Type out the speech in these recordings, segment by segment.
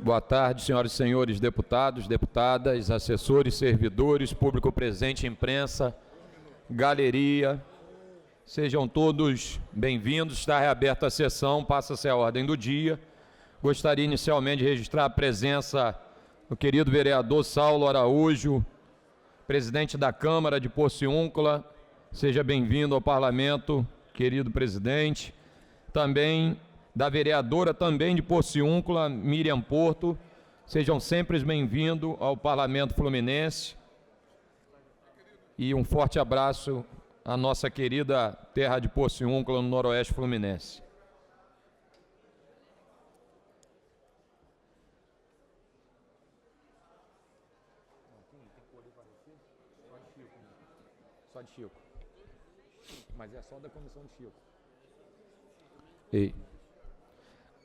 Boa tarde, senhoras e senhores deputados, deputadas, assessores, servidores, público presente, imprensa, galeria. Sejam todos bem-vindos. Está reaberta a sessão, passa-se a ordem do dia. Gostaria inicialmente de registrar a presença do querido vereador Saulo Araújo, presidente da Câmara de Porciúncula. Seja bem-vindo ao Parlamento, querido presidente. Também da vereadora também de Porciúncula, Miriam Porto. Sejam sempre bem-vindos ao Parlamento Fluminense. E um forte abraço à nossa querida terra de Porciúncula, no Noroeste Fluminense. Só de Chico. Mas é só da comissão de Chico.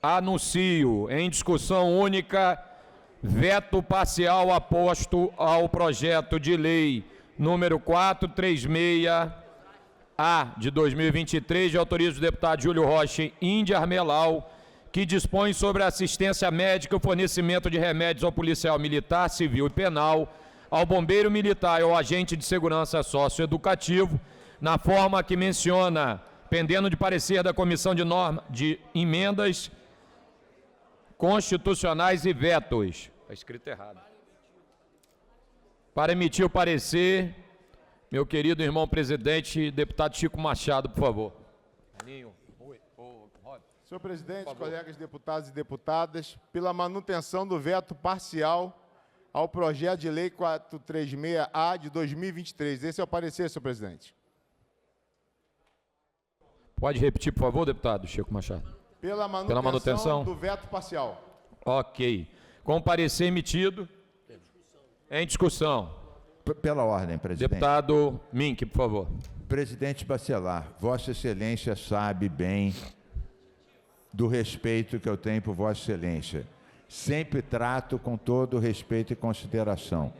Anuncio em discussão única veto parcial aposto ao projeto de lei número 436-A de 2023, de autoria do deputado Júlio Rocha Índia Armelau, que dispõe sobre a assistência médica e o fornecimento de remédios ao policial militar, civil e penal, ao bombeiro militar e ao agente de segurança socioeducativo, na forma que menciona, pendendo de parecer da Comissão de Emendas Constitucionais e Vetos. Está escrito errado. Para emitir o parecer, meu querido irmão presidente, deputado Chico Machado, por favor. Senhor presidente, colegas deputados e deputadas, pela manutenção do veto parcial ao projeto de lei 436-A de 2023. Esse é o parecer, senhor presidente. Pode repetir, por favor, deputado Chico Machado? Pela manutenção do veto parcial. Ok. Com o parecer emitido, em discussão. Pela ordem, presidente. Deputado Mink, por favor. Presidente Bacelar, Vossa Excelência sabe bem do respeito que eu tenho por Vossa Excelência. Sempre trato com todo respeito e consideração.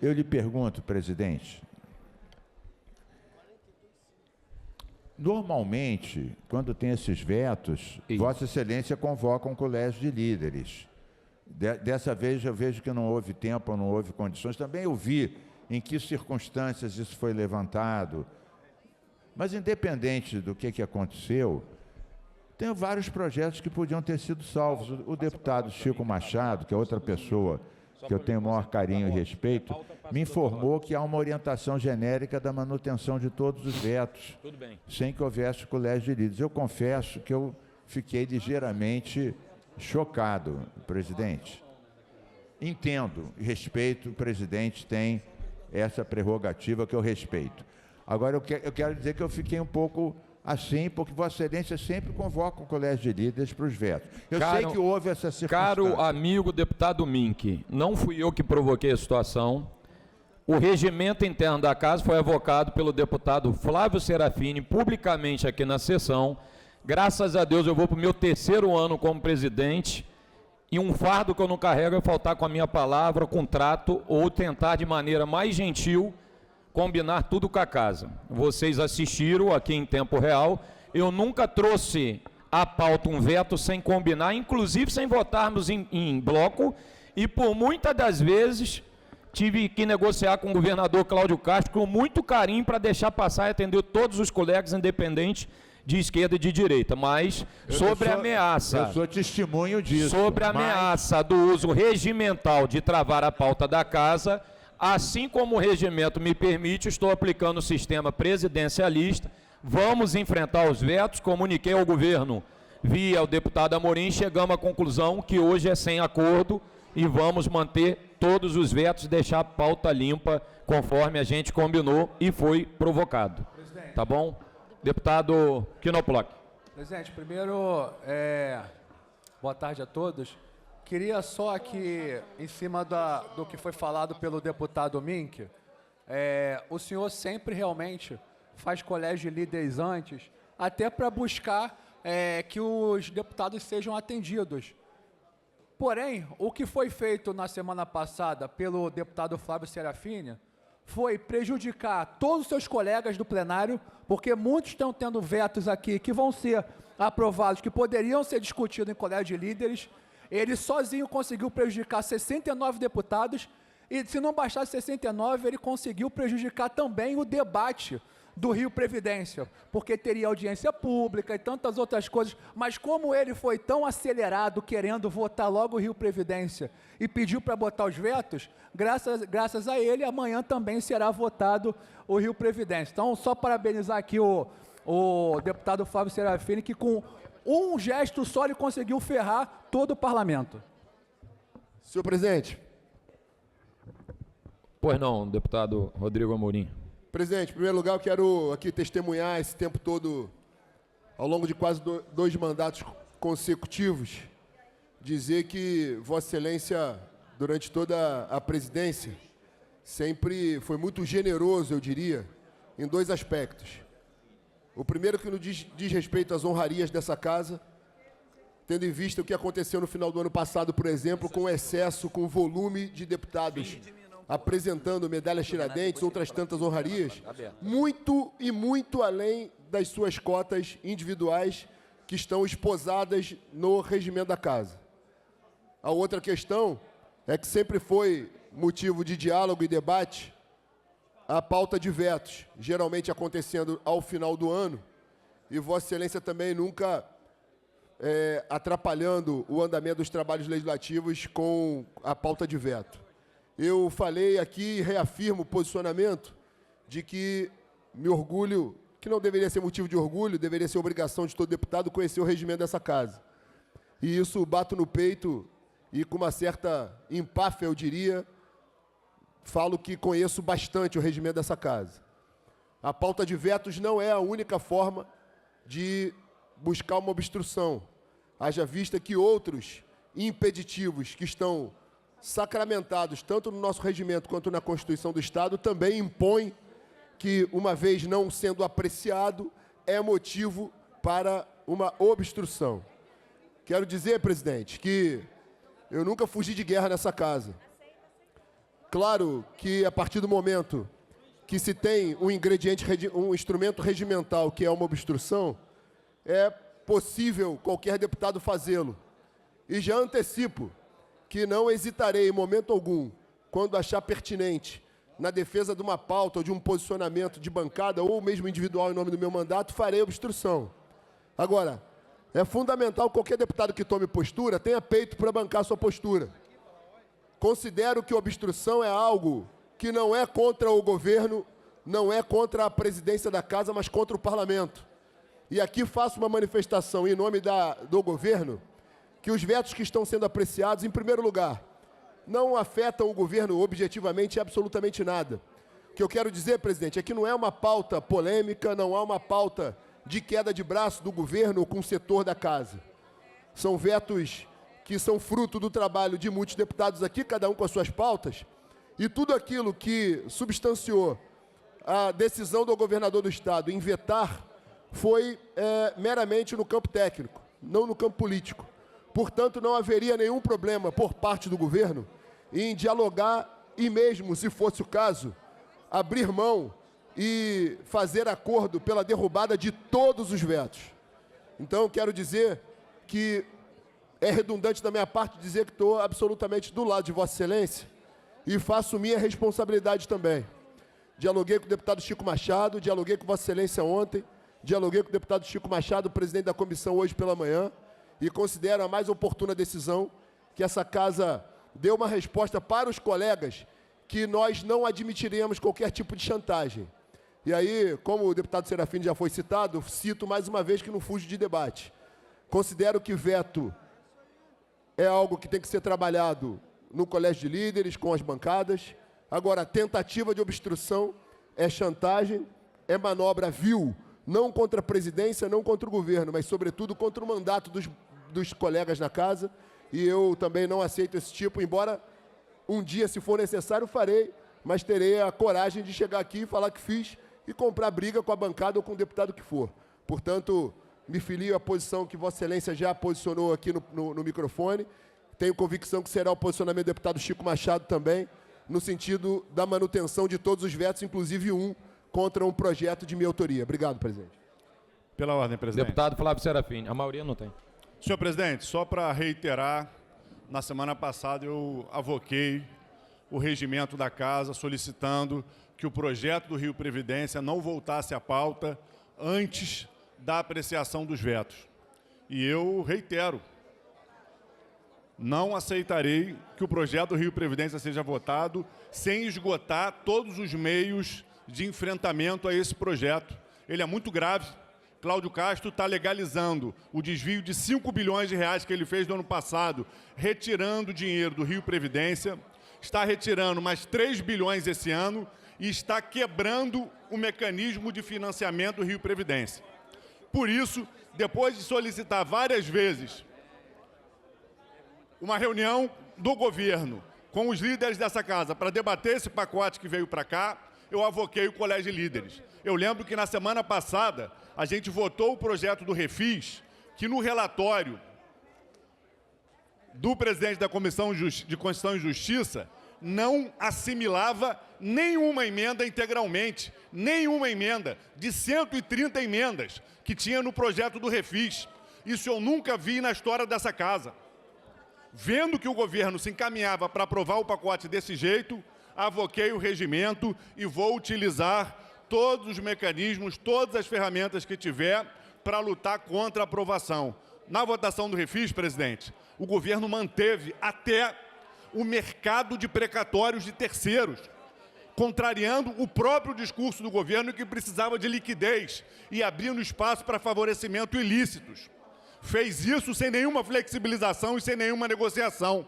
Eu lhe pergunto, presidente, normalmente, quando tem esses vetos, Vossa Excelência convoca um colégio de líderes. Dessa vez eu vejo que não houve tempo, não houve condições. Também eu vi em que circunstâncias isso foi levantado. Mas independente do que aconteceu, tem vários projetos que podiam ter sido salvos. O deputado Chico Machado, que é outra pessoa que eu tenho o maior carinho e respeito, me informou que há uma orientação genérica da manutenção de todos os vetos, sem que houvesse colégio de líderes. Eu confesso que eu fiquei ligeiramente chocado, presidente. Entendo e respeito, o presidente tem essa prerrogativa que eu respeito. Agora, eu quero dizer que eu fiquei um pouco assim, porque Vossa Excelência sempre convoca o colégio de líderes para os vetos. Eu sei que houve essa circunstância. Caro amigo deputado Mink, não fui eu que provoquei a situação. O regimento interno da casa foi avocado pelo deputado Flávio Serafini publicamente aqui na sessão. Graças a Deus eu vou para o meu terceiro ano como presidente e um fardo que eu não carrego é faltar com a minha palavra, com trato ou tentar de maneira mais gentil combinar tudo com a casa. Vocês assistiram aqui em tempo real. Eu nunca trouxe à pauta um veto sem combinar, inclusive sem votarmos em bloco, e por muitas das vezes tive que negociar com o governador Cláudio Castro com muito carinho para deixar passar e atender todos os colegas independentes de esquerda e de direita, mas sobre a ameaça... Eu sou testemunho disso. Sobre a ameaça do uso regimental de travar a pauta da casa, assim como o regimento me permite, estou aplicando o sistema presidencialista. Vamos enfrentar os vetos. Comuniquei ao governo via o deputado Amorim, chegamos à conclusão que hoje é sem acordo e vamos manter todos os vetos, deixar a pauta limpa conforme a gente combinou e foi provocado. Presidente. Tá bom? Deputado Quinoploc. Presidente, primeiro, boa tarde a todos. Queria só aqui, em cima do que foi falado pelo deputado Mink, o senhor sempre realmente faz colégio de líderes antes, até para buscar que os deputados sejam atendidos. Porém, o que foi feito na semana passada pelo deputado Flávio Serafini foi prejudicar todos os seus colegas do plenário, porque muitos estão tendo vetos aqui que vão ser aprovados, que poderiam ser discutidos em colégio de líderes, Ele sozinho conseguiu prejudicar 69 deputados e, se não bastasse 69, ele conseguiu prejudicar também o debate do Rio Previdência, porque teria audiência pública e tantas outras coisas, mas como ele foi tão acelerado querendo votar logo o Rio Previdência e pediu para botar os vetos, graças a ele, amanhã também será votado o Rio Previdência. Então, só parabenizar aqui o deputado Flávio Serafini, que com um gesto só ele conseguiu ferrar todo o parlamento. Senhor presidente. Pois não, deputado Rodrigo Amorim. Presidente, em primeiro lugar, eu quero aqui testemunhar esse tempo todo, ao longo de quase 2 mandatos consecutivos, dizer que Vossa Excelência, durante toda a presidência, sempre foi muito generoso, eu diria, em 2 aspectos. O primeiro que nos diz respeito às honrarias dessa casa, tendo em vista o que aconteceu no final do ano passado, por exemplo, com o excesso, com o volume de deputados apresentando medalhas Tiradentes, outras tantas honrarias, muito além das suas cotas individuais que estão esposadas no regimento da casa. A outra questão é que sempre foi motivo de diálogo e debate a pauta de vetos, geralmente acontecendo ao final do ano, e Vossa Excelência também nunca atrapalhando o andamento dos trabalhos legislativos com a pauta de veto. Eu falei aqui e reafirmo o posicionamento de que me orgulho, que não deveria ser motivo de orgulho, deveria ser obrigação de todo deputado conhecer o regimento dessa casa. E isso bato no peito e com uma certa empáfia, eu diria, falo que conheço bastante o regimento dessa casa. A pauta de vetos não é a única forma de buscar uma obstrução. Haja vista que outros impeditivos que estão sacramentados, tanto no nosso regimento quanto na Constituição do Estado, também impõem que, uma vez não sendo apreciado, é motivo para uma obstrução. Quero dizer, presidente, que eu nunca fugi de guerra nessa casa. Claro que, a partir do momento que se tem um instrumento regimental que é uma obstrução, é possível qualquer deputado fazê-lo. E já antecipo que não hesitarei em momento algum, quando achar pertinente, na defesa de uma pauta ou de um posicionamento de bancada ou mesmo individual em nome do meu mandato, farei obstrução. Agora, é fundamental que qualquer deputado que tome postura tenha peito para bancar sua postura. Considero que obstrução é algo que não é contra o governo, não é contra a presidência da casa, mas contra o parlamento. E aqui faço uma manifestação em nome do governo, que os vetos que estão sendo apreciados, em primeiro lugar, não afetam o governo objetivamente absolutamente nada. O que eu quero dizer, presidente, é que não é uma pauta polêmica, não há uma pauta de queda de braço do governo com o setor da casa. São vetos que são fruto do trabalho de muitos deputados aqui, cada um com as suas pautas, e tudo aquilo que substanciou a decisão do governador do Estado em vetar foi meramente no campo técnico, não no campo político. Portanto, não haveria nenhum problema por parte do governo em dialogar e mesmo, se fosse o caso, abrir mão e fazer acordo pela derrubada de todos os vetos. Então, quero dizer que é redundante da minha parte dizer que estou absolutamente do lado de Vossa Excelência e faço minha responsabilidade também. Dialoguei com o deputado Chico Machado, dialoguei com Vossa Excelência ontem, dialoguei com o deputado Chico Machado, presidente da comissão, hoje pela manhã, e considero a mais oportuna decisão que essa casa deu uma resposta para os colegas que nós não admitiríamos qualquer tipo de chantagem. E aí, como o deputado Serafini já foi citado, cito mais uma vez que não fujo de debate. Considero que veto é algo que tem que ser trabalhado no colégio de líderes, com as bancadas. Agora, tentativa de obstrução é chantagem, é manobra vil, não contra a presidência, não contra o governo, mas, sobretudo, contra o mandato dos colegas na casa. E eu também não aceito esse tipo, embora um dia, se for necessário, farei, mas terei a coragem de chegar aqui e falar que fiz e comprar briga com a bancada ou com o deputado que for. Portanto, me filio à posição que Vossa Excelência já posicionou aqui no microfone. Tenho convicção que será o posicionamento do deputado Chico Machado também, no sentido da manutenção de todos os vetos, inclusive um contra um projeto de minha autoria. Obrigado, presidente. Pela ordem, presidente. Deputado Flávio Serafini. A maioria não tem. Senhor presidente, só para reiterar Na semana passada eu avoquei o regimento da casa solicitando que o projeto do Rio Previdência não voltasse à pauta antes da apreciação dos vetos. E eu reitero, não aceitarei que o projeto do Rio Previdência seja votado sem esgotar todos os meios de enfrentamento a esse projeto. Ele é muito grave. Cláudio Castro está legalizando o desvio de 5 bilhões de reais que ele fez no ano passado, retirando dinheiro do Rio Previdência, está retirando mais 3 bilhões esse ano e está quebrando o mecanismo de financiamento do Rio Previdência. Por isso, depois de solicitar várias vezes uma reunião do governo com os líderes dessa casa para debater esse pacote que veio para cá, eu avoquei o Colégio de Líderes. Eu lembro que na semana passada a gente votou o projeto do Refis, que no relatório do presidente da Comissão de Constituição e Justiça não assimilava nenhuma emenda integralmente, nenhuma emenda de 130 emendas que tinha no projeto do Refis. Isso eu nunca vi na história dessa casa. Vendo que o governo se encaminhava para aprovar o pacote desse jeito, avoquei o regimento e vou utilizar todos os mecanismos, todas as ferramentas que tiver para lutar contra a aprovação. Na votação do Refis, presidente, o governo manteve até o mercado de precatórios de terceiros, contrariando o próprio discurso do governo que precisava de liquidez e abrindo espaço para favorecimento ilícitos. Fez isso sem nenhuma flexibilização e sem nenhuma negociação,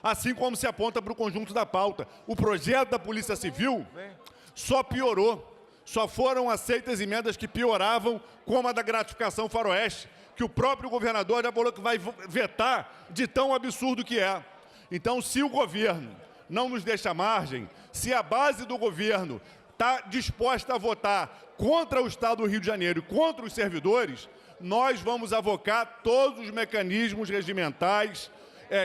assim como se aponta para o conjunto da pauta. O projeto da Polícia Civil só piorou. Só foram aceitas emendas que pioravam, como a da gratificação faroeste, que o próprio governador já falou que vai vetar de tão absurdo que é. Então, se o governo não nos deixa margem, se a base do governo está disposta a votar contra o Estado do Rio de Janeiro e contra os servidores, nós vamos avocar todos os mecanismos regimentais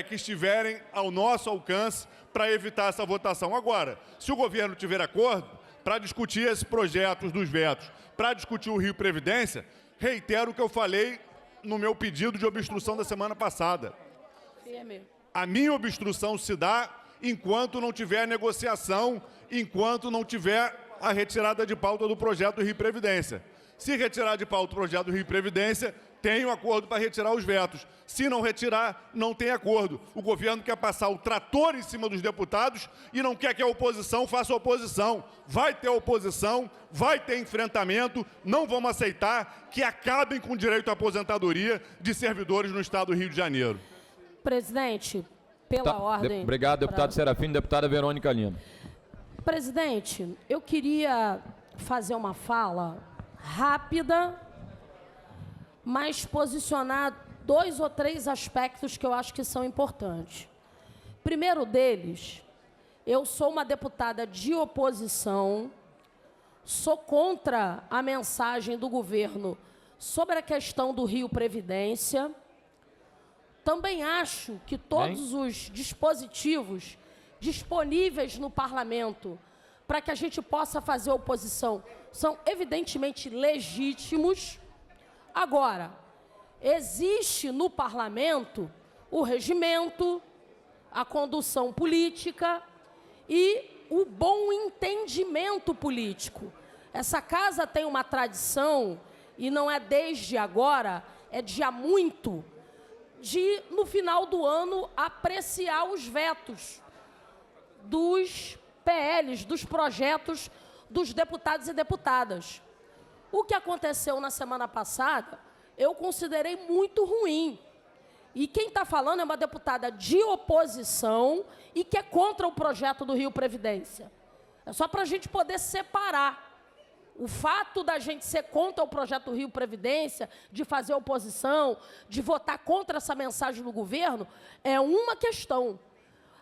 que estiverem ao nosso alcance para evitar essa votação. Agora, se o governo tiver acordo para discutir esses projetos dos vetos, para discutir o Rio Previdência, reitero o que eu falei no meu pedido de obstrução da semana passada. A minha obstrução se dá enquanto não tiver negociação, enquanto não tiver a retirada de pauta do projeto do Rio Previdência. Se retirar de pauta o projeto do Rio Previdência, tem um acordo para retirar os vetos. Se não retirar, não tem acordo. O governo quer passar o trator em cima dos deputados e não quer que a oposição faça oposição. Vai ter oposição, vai ter enfrentamento, não vamos aceitar que acabem com o direito à aposentadoria de servidores no Estado do Rio de Janeiro. Presidente, pela ordem... Obrigado, deputado Serafim. Deputada Verônica Lima. Presidente, eu queria fazer uma fala rápida, mas posicionar 2 ou 3 aspectos que eu acho que são importantes. Primeiro deles, eu sou uma deputada de oposição, sou contra a mensagem do governo sobre a questão do Rio Previdência. Também acho que todos os dispositivos disponíveis no parlamento para que a gente possa fazer oposição são evidentemente legítimos. Agora, existe no parlamento o regimento, a condução política e o bom entendimento político. Essa casa tem uma tradição, e não é desde agora, é de há muito, de, no final do ano, apreciar os vetos dos PLs, dos projetos dos deputados e deputadas. O que aconteceu na semana passada, eu considerei muito ruim. E quem está falando é uma deputada de oposição e que é contra o projeto do Rio Previdência. É só para a gente poder separar. O fato da gente ser contra o projeto do Rio Previdência, de fazer oposição, de votar contra essa mensagem do governo, é uma questão.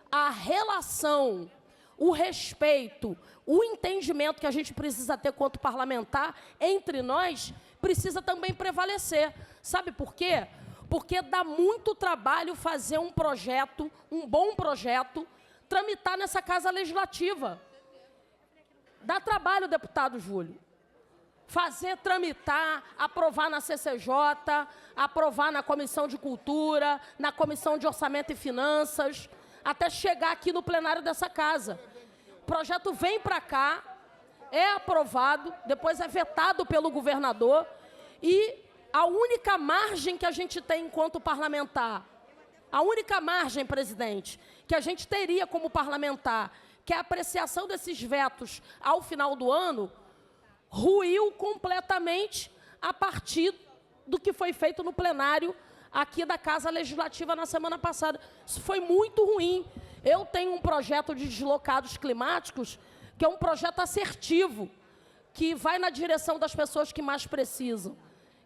A relação, o respeito, o entendimento que a gente precisa ter quanto parlamentar entre nós, precisa também prevalecer. Sabe por quê? Porque dá muito trabalho fazer um projeto, um bom projeto, tramitar nessa Casa Legislativa. Dá trabalho, deputado Júlio. fazer tramitar, aprovar na CCJ, aprovar na Comissão de Cultura, na Comissão de Orçamento e Finanças, até chegar aqui no plenário dessa casa. O projeto vem para cá, é aprovado, depois é vetado pelo governador, e a única margem que a gente tem enquanto parlamentar, a única margem, presidente, que a gente teria como parlamentar, que é a apreciação desses vetos ao final do ano, ruiu completamente a partir do que foi feito no plenário aqui da Casa Legislativa na semana passada. Isso foi muito ruim. Eu tenho um projeto de deslocados climáticos, que é um projeto assertivo, que vai na direção das pessoas que mais precisam.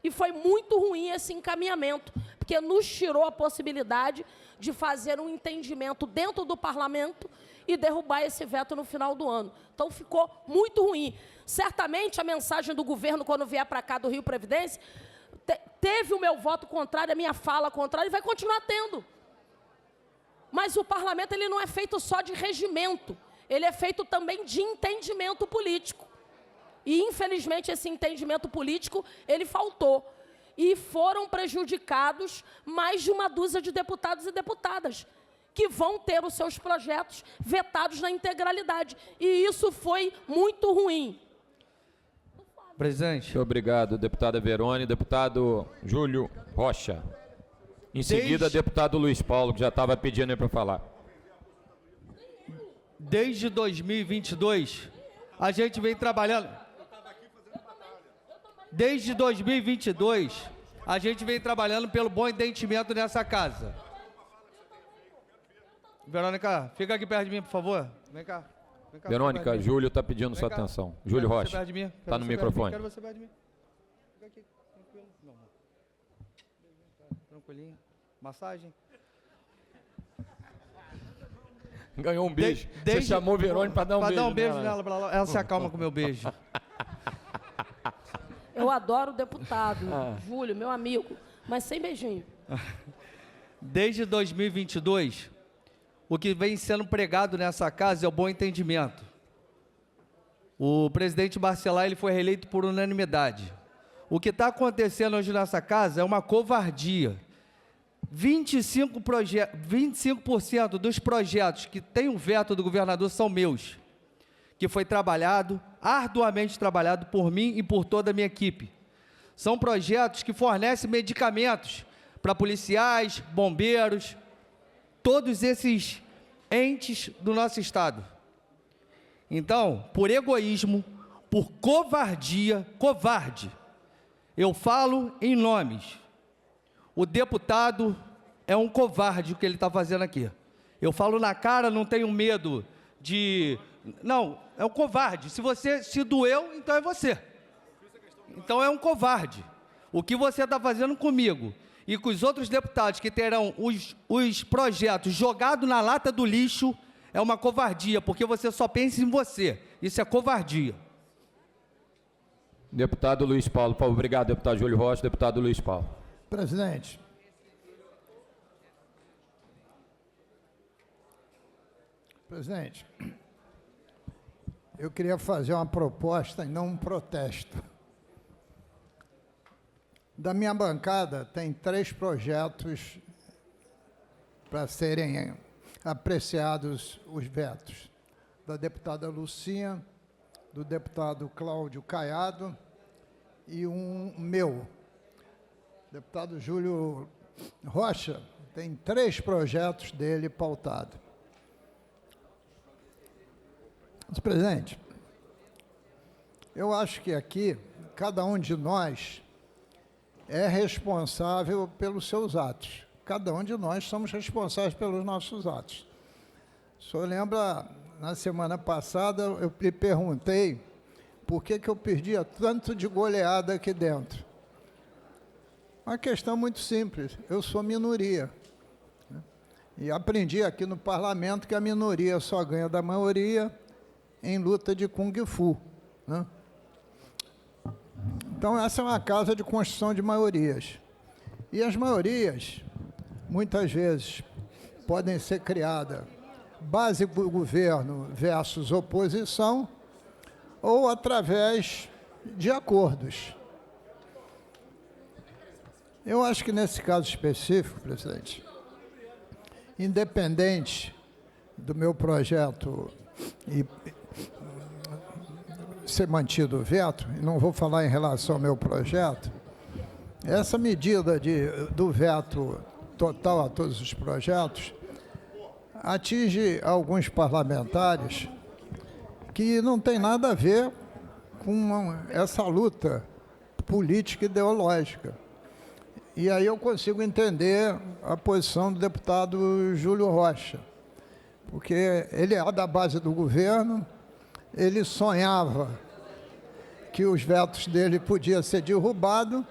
E foi muito ruim esse encaminhamento, porque nos tirou a possibilidade de fazer um entendimento dentro do parlamento e derrubar esse veto no final do ano. Então, ficou muito ruim. Certamente, a mensagem do governo, quando vier para cá do Rio Previdência, teve o meu voto contrário, a minha fala contrária, e vai continuar tendo. Mas o parlamento ele não é feito só de regimento, ele é feito também de entendimento político. E, infelizmente, esse entendimento político, ele faltou. E foram prejudicados mais de uma dúzia de deputados e deputadas, que vão ter os seus projetos vetados na integralidade. E isso foi muito ruim. Presidente. Muito obrigado, deputada Verônica. Deputado Júlio Rocha. Em seguida, deputado Luiz Paulo, que já estava pedindo para falar. Desde 2022, a gente vem trabalhando... Desde 2022, a gente vem trabalhando pelo bom entendimento nessa casa. Verônica, fica aqui perto de mim, por favor. Vem cá. Vem cá, Verônica, Júlio está pedindo sua atenção. Júlio Rocha, está no microfone. Quero você perto de mim. Fica aqui, tranquilo. Não, tranquilinho. Massagem. Ganhou um beijo. Você chamou Verônica para dar um beijo. Para dar um beijo nela, ela se acalma com o meu beijo. Eu adoro o deputado, Júlio, meu amigo, mas sem beijinho. Desde 2022, o que vem sendo pregado nessa casa é o bom entendimento. O presidente Bacelar ele foi reeleito por unanimidade. O que está acontecendo hoje nessa casa é uma covardia. 25% dos projetos que tem o veto do governador são meus, que foi trabalhado, arduamente trabalhado por mim e por toda a minha equipe. São projetos que fornecem medicamentos para policiais, bombeiros, todos esses entes do nosso Estado. Então, por egoísmo, por covardia, covarde, eu falo em nomes. O deputado é um covarde o que ele está fazendo aqui. Eu falo na cara, não tenho medo de... Não, é um covarde. Se você se doeu, então é você. Então é um covarde. O que você está fazendo comigo e com os outros deputados que terão os projetos jogados na lata do lixo é uma covardia, porque você só pensa em você. Isso é covardia. Deputado Luiz Paulo. Obrigado, deputado Júlio Rocha. Deputado Luiz Paulo. Presidente. Presidente, eu queria fazer uma proposta e não um protesto. Da minha bancada, tem 3 projetos para serem apreciados os vetos. Da deputada Lucinha, do deputado Cláudio Caiado e um meu. Deputado Júlio Rocha, tem 3 projetos dele pautados. Mas, presidente, eu acho que aqui, cada um de nós é responsável pelos seus atos. Cada um de nós somos responsáveis pelos nossos atos. O senhor lembra, na semana passada, eu lhe perguntei por que eu perdia tanto de goleada aqui dentro. Uma questão muito simples, eu sou minoria. E aprendi aqui no parlamento que a minoria só ganha da maioria em luta de Kung Fu, né? Então, essa é uma casa de construção de maiorias. E as maiorias, muitas vezes, podem ser criadas base do governo versus oposição, ou através de acordos. Eu acho que nesse caso específico, presidente, independente do meu projeto e ser mantido o veto, e não vou falar em relação ao meu projeto, essa medida do veto total a todos os projetos atinge alguns parlamentares que não tem nada a ver com essa luta política e ideológica. E aí eu consigo entender a posição do deputado Júlio Rocha, porque ele é da base do governo, ele sonhava que os vetos dele podiam ser derrubados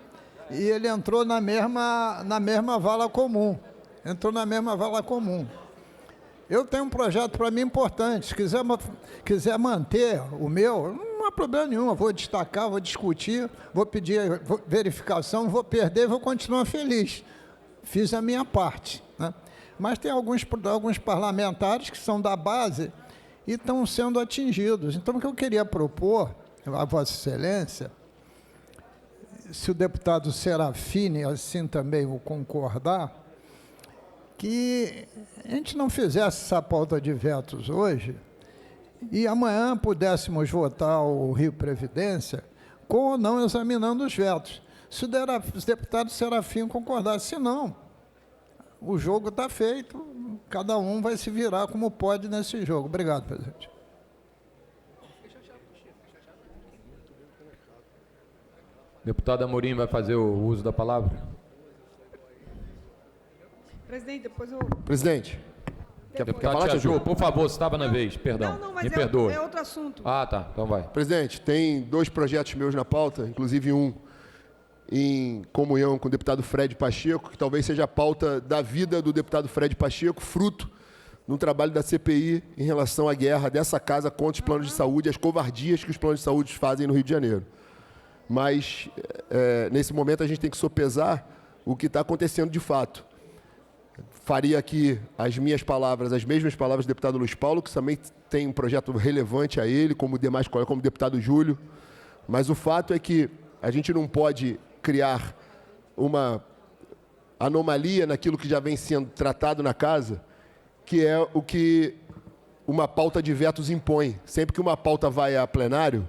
e ele entrou na mesma vala comum. Eu tenho um projeto para mim importante. Se quiser manter o meu, não há problema nenhum. Eu vou destacar, vou discutir, vou pedir verificação, vou perder, vou continuar feliz. Fiz a minha parte, né? Mas tem alguns parlamentares que são da base e estão sendo atingidos. Então, o que eu queria propor a Vossa Excelência, se o deputado Serafini assim também o concordar, que a gente não fizesse essa pauta de vetos hoje e amanhã pudéssemos votar o Rio Previdência com ou não examinando os vetos. Se os deputados Serafim concordassem, se não, o jogo está feito, cada um vai se virar como pode nesse jogo. Obrigado, presidente. Deputado Amorim vai fazer o uso da palavra. Presidente, depois eu... Presidente. Deputado Tiaju, por favor, você estava na vez, perdão. Não, mas me perdoe. é outro assunto. Ah, tá, então vai. Presidente, tem 2 projetos meus na pauta, inclusive um em comunhão com o deputado Fred Pacheco, que talvez seja a pauta da vida do deputado Fred Pacheco, fruto de um trabalho da CPI em relação à guerra dessa casa contra os planos de saúde, as covardias que os planos de saúde fazem no Rio de Janeiro. Mas, nesse momento, a gente tem que sopesar o que está acontecendo de fato. Faria aqui as minhas palavras, as mesmas palavras do deputado Luiz Paulo, que também tem um projeto relevante a ele, como demais colegas, como o deputado Júlio. Mas o fato é que a gente não pode criar uma anomalia naquilo que já vem sendo tratado na casa, que é o que uma pauta de vetos impõe. Sempre que uma pauta vai a plenário,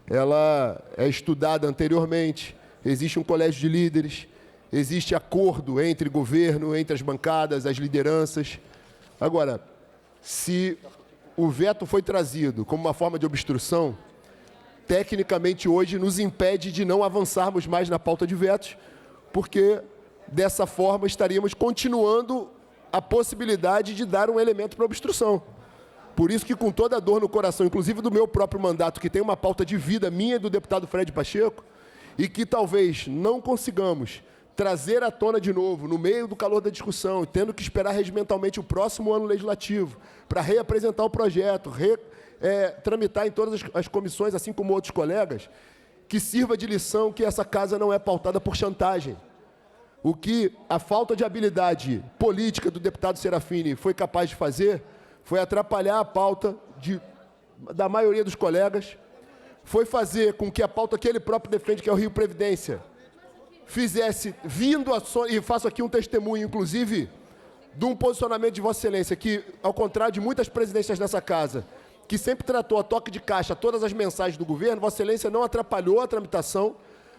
ela é estudada anteriormente, existe um colégio de líderes, existe acordo entre governo, entre as bancadas, as lideranças. Agora, se o veto foi trazido como uma forma de obstrução, tecnicamente hoje nos impede de não avançarmos mais na pauta de vetos, porque dessa forma estaríamos continuando a possibilidade de dar um elemento para obstrução. Por isso que, com toda a dor no coração, inclusive do meu próprio mandato, que tem uma pauta de vida minha e do deputado Fred Pacheco, e que talvez não consigamos trazer à tona de novo, no meio do calor da discussão, tendo que esperar regimentalmente o próximo ano legislativo, para reapresentar o projeto, tramitar em todas as comissões, assim como outros colegas, que sirva de lição que essa casa não é pautada por chantagem. O que a falta de habilidade política do deputado Serafini foi capaz de fazer foi atrapalhar a pauta da maioria dos colegas, foi fazer com que a pauta que ele próprio defende, que é o Rio Previdência, fizesse, e faço aqui um testemunho, inclusive, de um posicionamento de Vossa Excelência, que, ao contrário de muitas presidências nessa casa, que sempre tratou a toque de caixa todas as mensagens do governo, Vossa Excelência não atrapalhou a tramitação,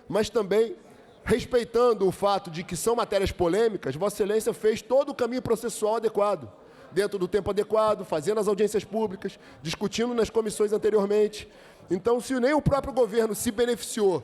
mas também, respeitando o fato de que são matérias polêmicas, Vossa Excelência fez todo o caminho processual adequado, dentro do tempo adequado, fazendo as audiências públicas, discutindo nas comissões anteriormente. Então, se nem o próprio governo se beneficiou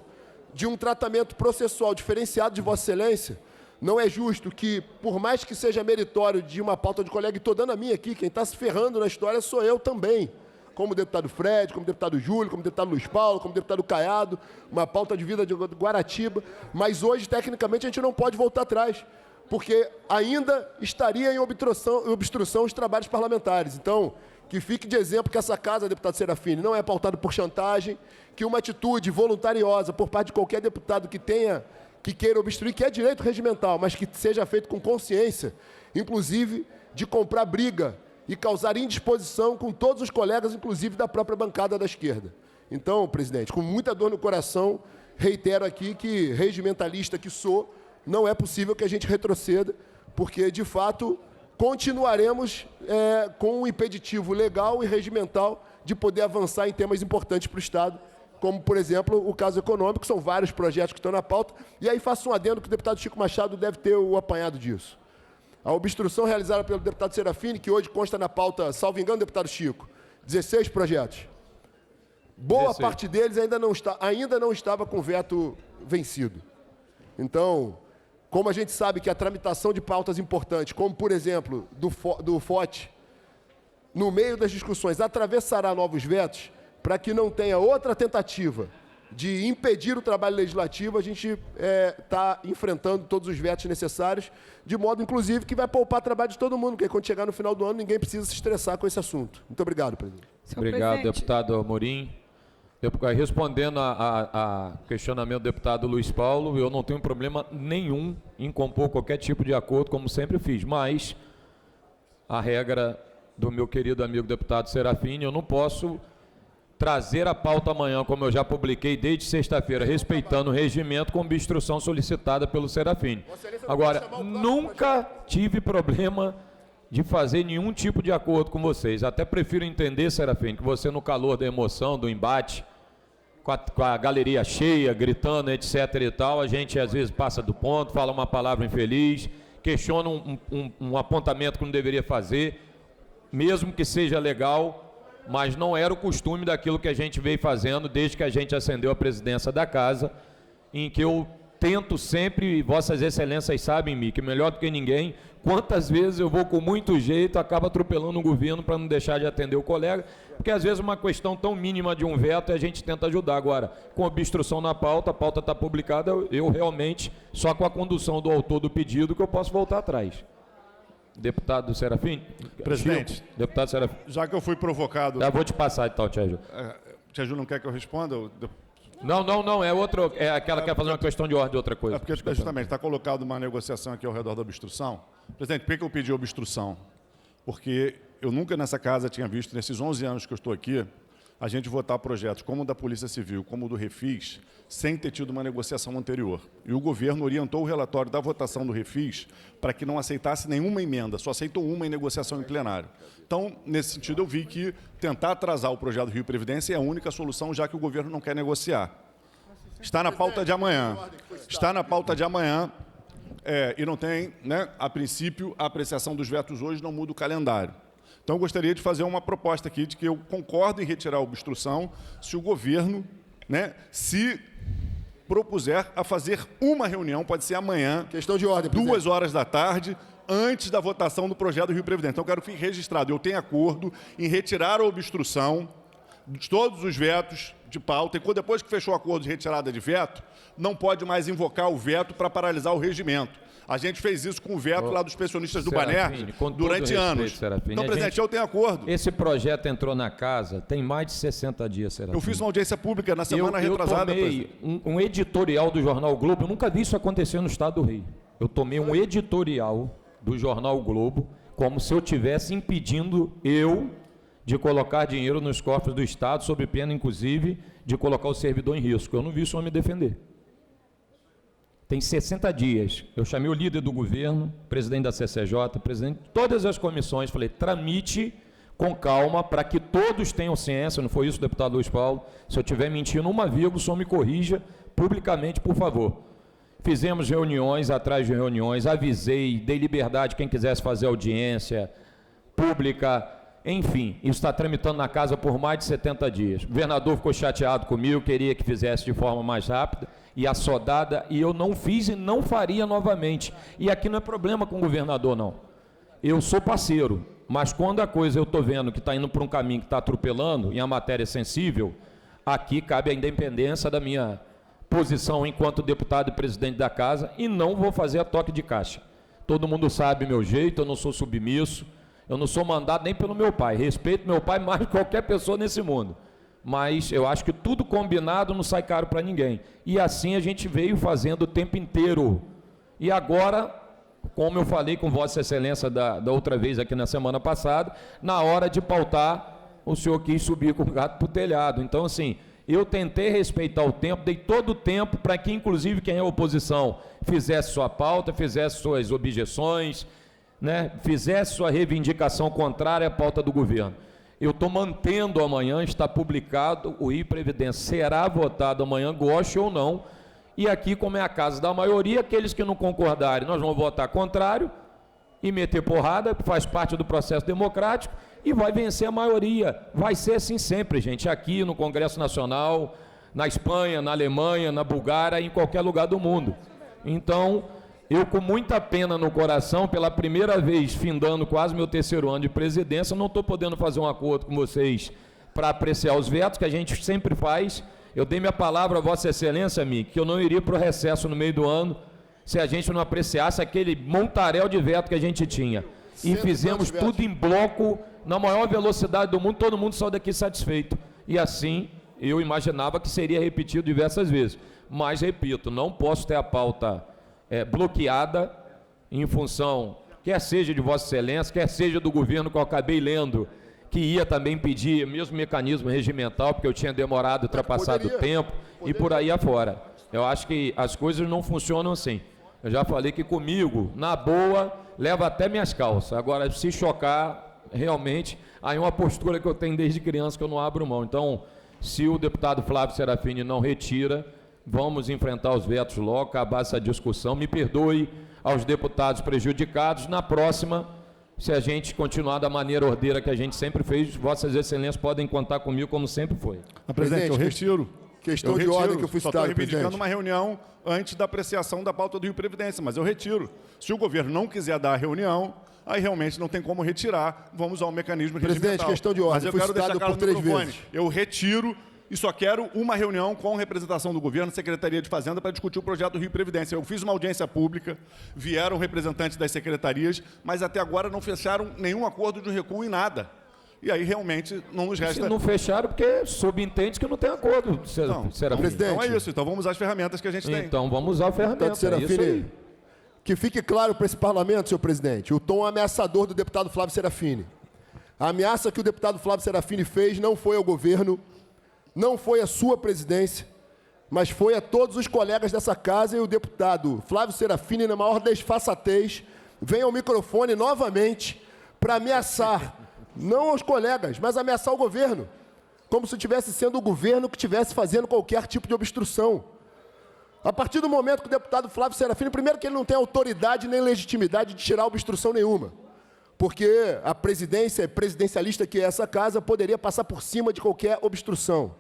de um tratamento processual diferenciado de Vossa Excelência, não é justo que, por mais que seja meritório de uma pauta de colega, e estou dando a minha aqui, quem está se ferrando na história sou eu também, como deputado Fred, como deputado Júlio, como deputado Luiz Paulo, como deputado Caiado, uma pauta de vida de Guaratiba, mas hoje, tecnicamente, a gente não pode voltar atrás, porque ainda estaria em obstrução os trabalhos parlamentares. Então, que fique de exemplo que essa casa, deputado Serafini, não é pautada por chantagem, que uma atitude voluntariosa por parte de qualquer deputado que queira obstruir, que é direito regimental, mas que seja feito com consciência, inclusive de comprar briga e causar indisposição com todos os colegas, inclusive da própria bancada da esquerda. Então, presidente, com muita dor no coração, reitero aqui que, regimentalista que sou, não é possível que a gente retroceda, porque, de fato, continuaremos com um impeditivo legal e regimental de poder avançar em temas importantes para o Estado, como, por exemplo, o caso econômico, são vários projetos que estão na pauta, e aí faço um adendo que o deputado Chico Machado deve ter o apanhado disso. A obstrução realizada pelo deputado Serafini, que hoje consta na pauta, salvo engano, deputado Chico, 16 projetos. Boa parte deles ainda não estava com veto vencido. Então, como a gente sabe que a tramitação de pautas importantes, como, por exemplo, do FOT, no meio das discussões, atravessará novos vetos, para que não tenha outra tentativa de impedir o trabalho legislativo, a gente está enfrentando todos os vetos necessários, de modo, inclusive, que vai poupar trabalho de todo mundo, porque quando chegar no final do ano, ninguém precisa se estressar com esse assunto. Muito obrigado, presidente. Obrigado, deputado Amorim. Respondendo a questionamento do deputado Luiz Paulo, eu não tenho problema nenhum em compor qualquer tipo de acordo, como sempre fiz, mas a regra do meu querido amigo deputado Serafini, eu não posso trazer a pauta amanhã, como eu já publiquei desde sexta-feira, respeitando o regimento, com obstrução solicitada pelo Serafini. Agora, nunca tive problema de fazer nenhum tipo de acordo com vocês. Até prefiro entender, Serafini, que você, no calor da emoção, do embate, com a galeria cheia, gritando, etc. e tal, a gente às vezes passa do ponto, fala uma palavra infeliz, questiona um apontamento que não deveria fazer, mesmo que seja legal, mas não era o costume daquilo que a gente veio fazendo desde que a gente ascendeu a presidência da casa, em que eu tento sempre, e vossas excelências sabem, Mick, melhor do que ninguém, quantas vezes eu vou com muito jeito, acaba atropelando o governo para não deixar de atender o colega, porque às vezes uma questão tão mínima de um veto e a gente tenta ajudar. Agora, com obstrução na pauta, a pauta está publicada, eu realmente, só com a condução do autor do pedido, que eu posso voltar atrás. Deputado Serafim? Presidente, Chico, deputado Serafim. Já que eu fui provocado... Já vou te passar então, Tia Ju. Tia Ju não quer que eu responda? Não, é outro, é aquela que quer fazer uma questão de ordem, outra coisa. É porque justamente está colocado uma negociação aqui ao redor da obstrução. Presidente, por que eu pedi obstrução? Porque eu nunca nessa casa tinha visto, nesses 11 anos que eu estou aqui, a gente votar projetos como o da Polícia Civil, como o do Refis, sem ter tido uma negociação anterior. E o governo orientou o relatório da votação do Refis para que não aceitasse nenhuma emenda, só aceitou uma em negociação em plenário. Então, nesse sentido, eu vi que tentar atrasar o projeto do Rio Previdência é a única solução, já que o governo não quer negociar. Está na pauta de amanhã. Está na pauta de amanhã e não tem, né, a princípio, a apreciação dos vetos hoje não muda o calendário. Então, eu gostaria de fazer uma proposta aqui de que eu concordo em retirar a obstrução se o governo, né, se propuser a fazer uma reunião, pode ser amanhã, questão de ordem, 2 horas da tarde, antes da votação do projeto do Rio Previdência. Então, eu quero que fique registrado. Eu tenho acordo em retirar a obstrução de todos os vetos de pauta, e depois que fechou o acordo de retirada de veto, não pode mais invocar o veto para paralisar o regimento. A gente fez isso com o veto lá dos pensionistas do Banerj durante anos. Então, presidente, eu tenho acordo. Esse projeto entrou na casa tem mais de 60 dias, Serafim. Eu fiz uma audiência pública na semana retrasada. Eu tomei um editorial do Jornal Globo, eu nunca vi isso acontecer no Estado do Rio. Eu tomei um editorial do Jornal Globo, como se eu estivesse impedindo de colocar dinheiro nos cofres do Estado, sob pena, inclusive, de colocar o servidor em risco. Eu não vi isso homem defender. Tem 60 dias. Eu chamei o líder do governo, presidente da CCJ, presidente de todas as comissões, falei, tramite com calma para que todos tenham ciência, não foi isso, deputado Luiz Paulo? Se eu estiver mentindo uma vírgula, o senhor me corrija publicamente, por favor. Fizemos reuniões atrás de reuniões, avisei, dei liberdade a quem quisesse fazer audiência pública, enfim, isso está tramitando na casa por mais de 70 dias. O governador ficou chateado comigo, queria que fizesse de forma mais rápida e assodada, e eu não fiz e não faria novamente. E aqui não é problema com o governador, não. Eu sou parceiro, mas quando a coisa eu estou vendo que está indo para um caminho que está atropelando, e a matéria é sensível, aqui cabe a independência da minha posição enquanto deputado e presidente da casa, e não vou fazer a toque de caixa. Todo mundo sabe meu jeito, eu não sou submisso, eu não sou mandado nem pelo meu pai, respeito meu pai mais que qualquer pessoa nesse mundo. Mas eu acho que tudo combinado não sai caro para ninguém. E assim a gente veio fazendo o tempo inteiro. E agora, como eu falei com Vossa Excelência da outra vez aqui na semana passada, na hora de pautar, o senhor quis subir com o gato para o telhado. Então, assim, Eu tentei respeitar o tempo, dei todo o tempo para que, inclusive, quem é oposição fizesse sua pauta, fizesse suas objeções, né, fizesse sua reivindicação contrária à pauta do governo. Eu estou mantendo amanhã, está publicado, o Rio Previdência será votado amanhã, goste ou não, e aqui, como é a casa da maioria, aqueles que não concordarem, nós vamos votar contrário e meter porrada, que faz parte do processo democrático, e vai vencer a maioria. Vai ser assim sempre, gente, aqui no Congresso Nacional, na Espanha, na Alemanha, na Bulgária, em qualquer lugar do mundo. Então, eu com muita pena no coração, pela primeira vez, findando quase meu 3º ano de presidência, não estou podendo fazer um acordo com vocês para apreciar os vetos, que a gente sempre faz. Eu dei minha palavra a Vossa Excelência, Mick, que eu não iria para o recesso no meio do ano, se a gente não apreciasse aquele montaréu de veto que a gente tinha. E fizemos tudo em bloco, na maior velocidade do mundo, todo mundo saiu daqui satisfeito. E assim, eu imaginava que seria repetido diversas vezes. Mas, repito, não posso ter a pauta bloqueada em função, quer seja de Vossa Excelência, quer seja do governo que eu acabei lendo, que ia também pedir o mesmo mecanismo regimental, porque eu tinha demorado, ultrapassado o tempo, e por aí afora. Eu acho que as coisas não funcionam assim. Eu já falei que comigo, na boa, leva até minhas calças. Agora, se chocar, realmente, aí é uma postura que eu tenho desde criança que eu não abro mão. Então, se o deputado Flávio Serafini não retira, vamos enfrentar os vetos logo, acabar essa discussão. Me perdoe aos deputados prejudicados. Na próxima, se a gente continuar da maneira ordeira que a gente sempre fez, Vossas Excelências podem contar comigo como sempre foi. Presidente, eu retiro. Questão de ordem que eu fui citado, citado, reivindicando presidente. uma reunião antes da apreciação da pauta do Rio Previdência, mas eu retiro. Se o governo não quiser dar a reunião, aí realmente não tem como retirar, vamos ao mecanismo Presidente, regimental. questão de ordem, mas eu fui quero deixar citado claro por no 3 microfone, vezes. eu retiro e só quero uma reunião com representação do governo, Secretaria de Fazenda, para discutir o projeto do Rio Previdência. Eu fiz uma audiência pública, vieram representantes das secretarias, mas até agora não fecharam nenhum acordo de recuo em nada. E aí, realmente, não nos resta... Se não fecharam, porque subentende que não tem acordo, Serafini. Então é isso. Então vamos usar as ferramentas que a gente tem. Então vamos usar a ferramenta, Deputado é isso Serafini, aí. que fique claro para esse parlamento, senhor presidente, o tom ameaçador do deputado Flávio Serafini. A ameaça que o deputado Flávio Serafini fez não foi ao governo, não foi à sua presidência, mas foi a todos os colegas dessa casa, e o deputado Flávio Serafini, na maior desfaçatez, vem ao microfone novamente para ameaçar, não aos colegas, mas ameaçar o governo, como se estivesse sendo o governo que estivesse fazendo qualquer tipo de obstrução. A partir do momento que o deputado Flávio Serafini, primeiro que ele não tem autoridade nem legitimidade de tirar obstrução nenhuma, porque a presidência presidencialista que é essa casa poderia passar por cima de qualquer obstrução.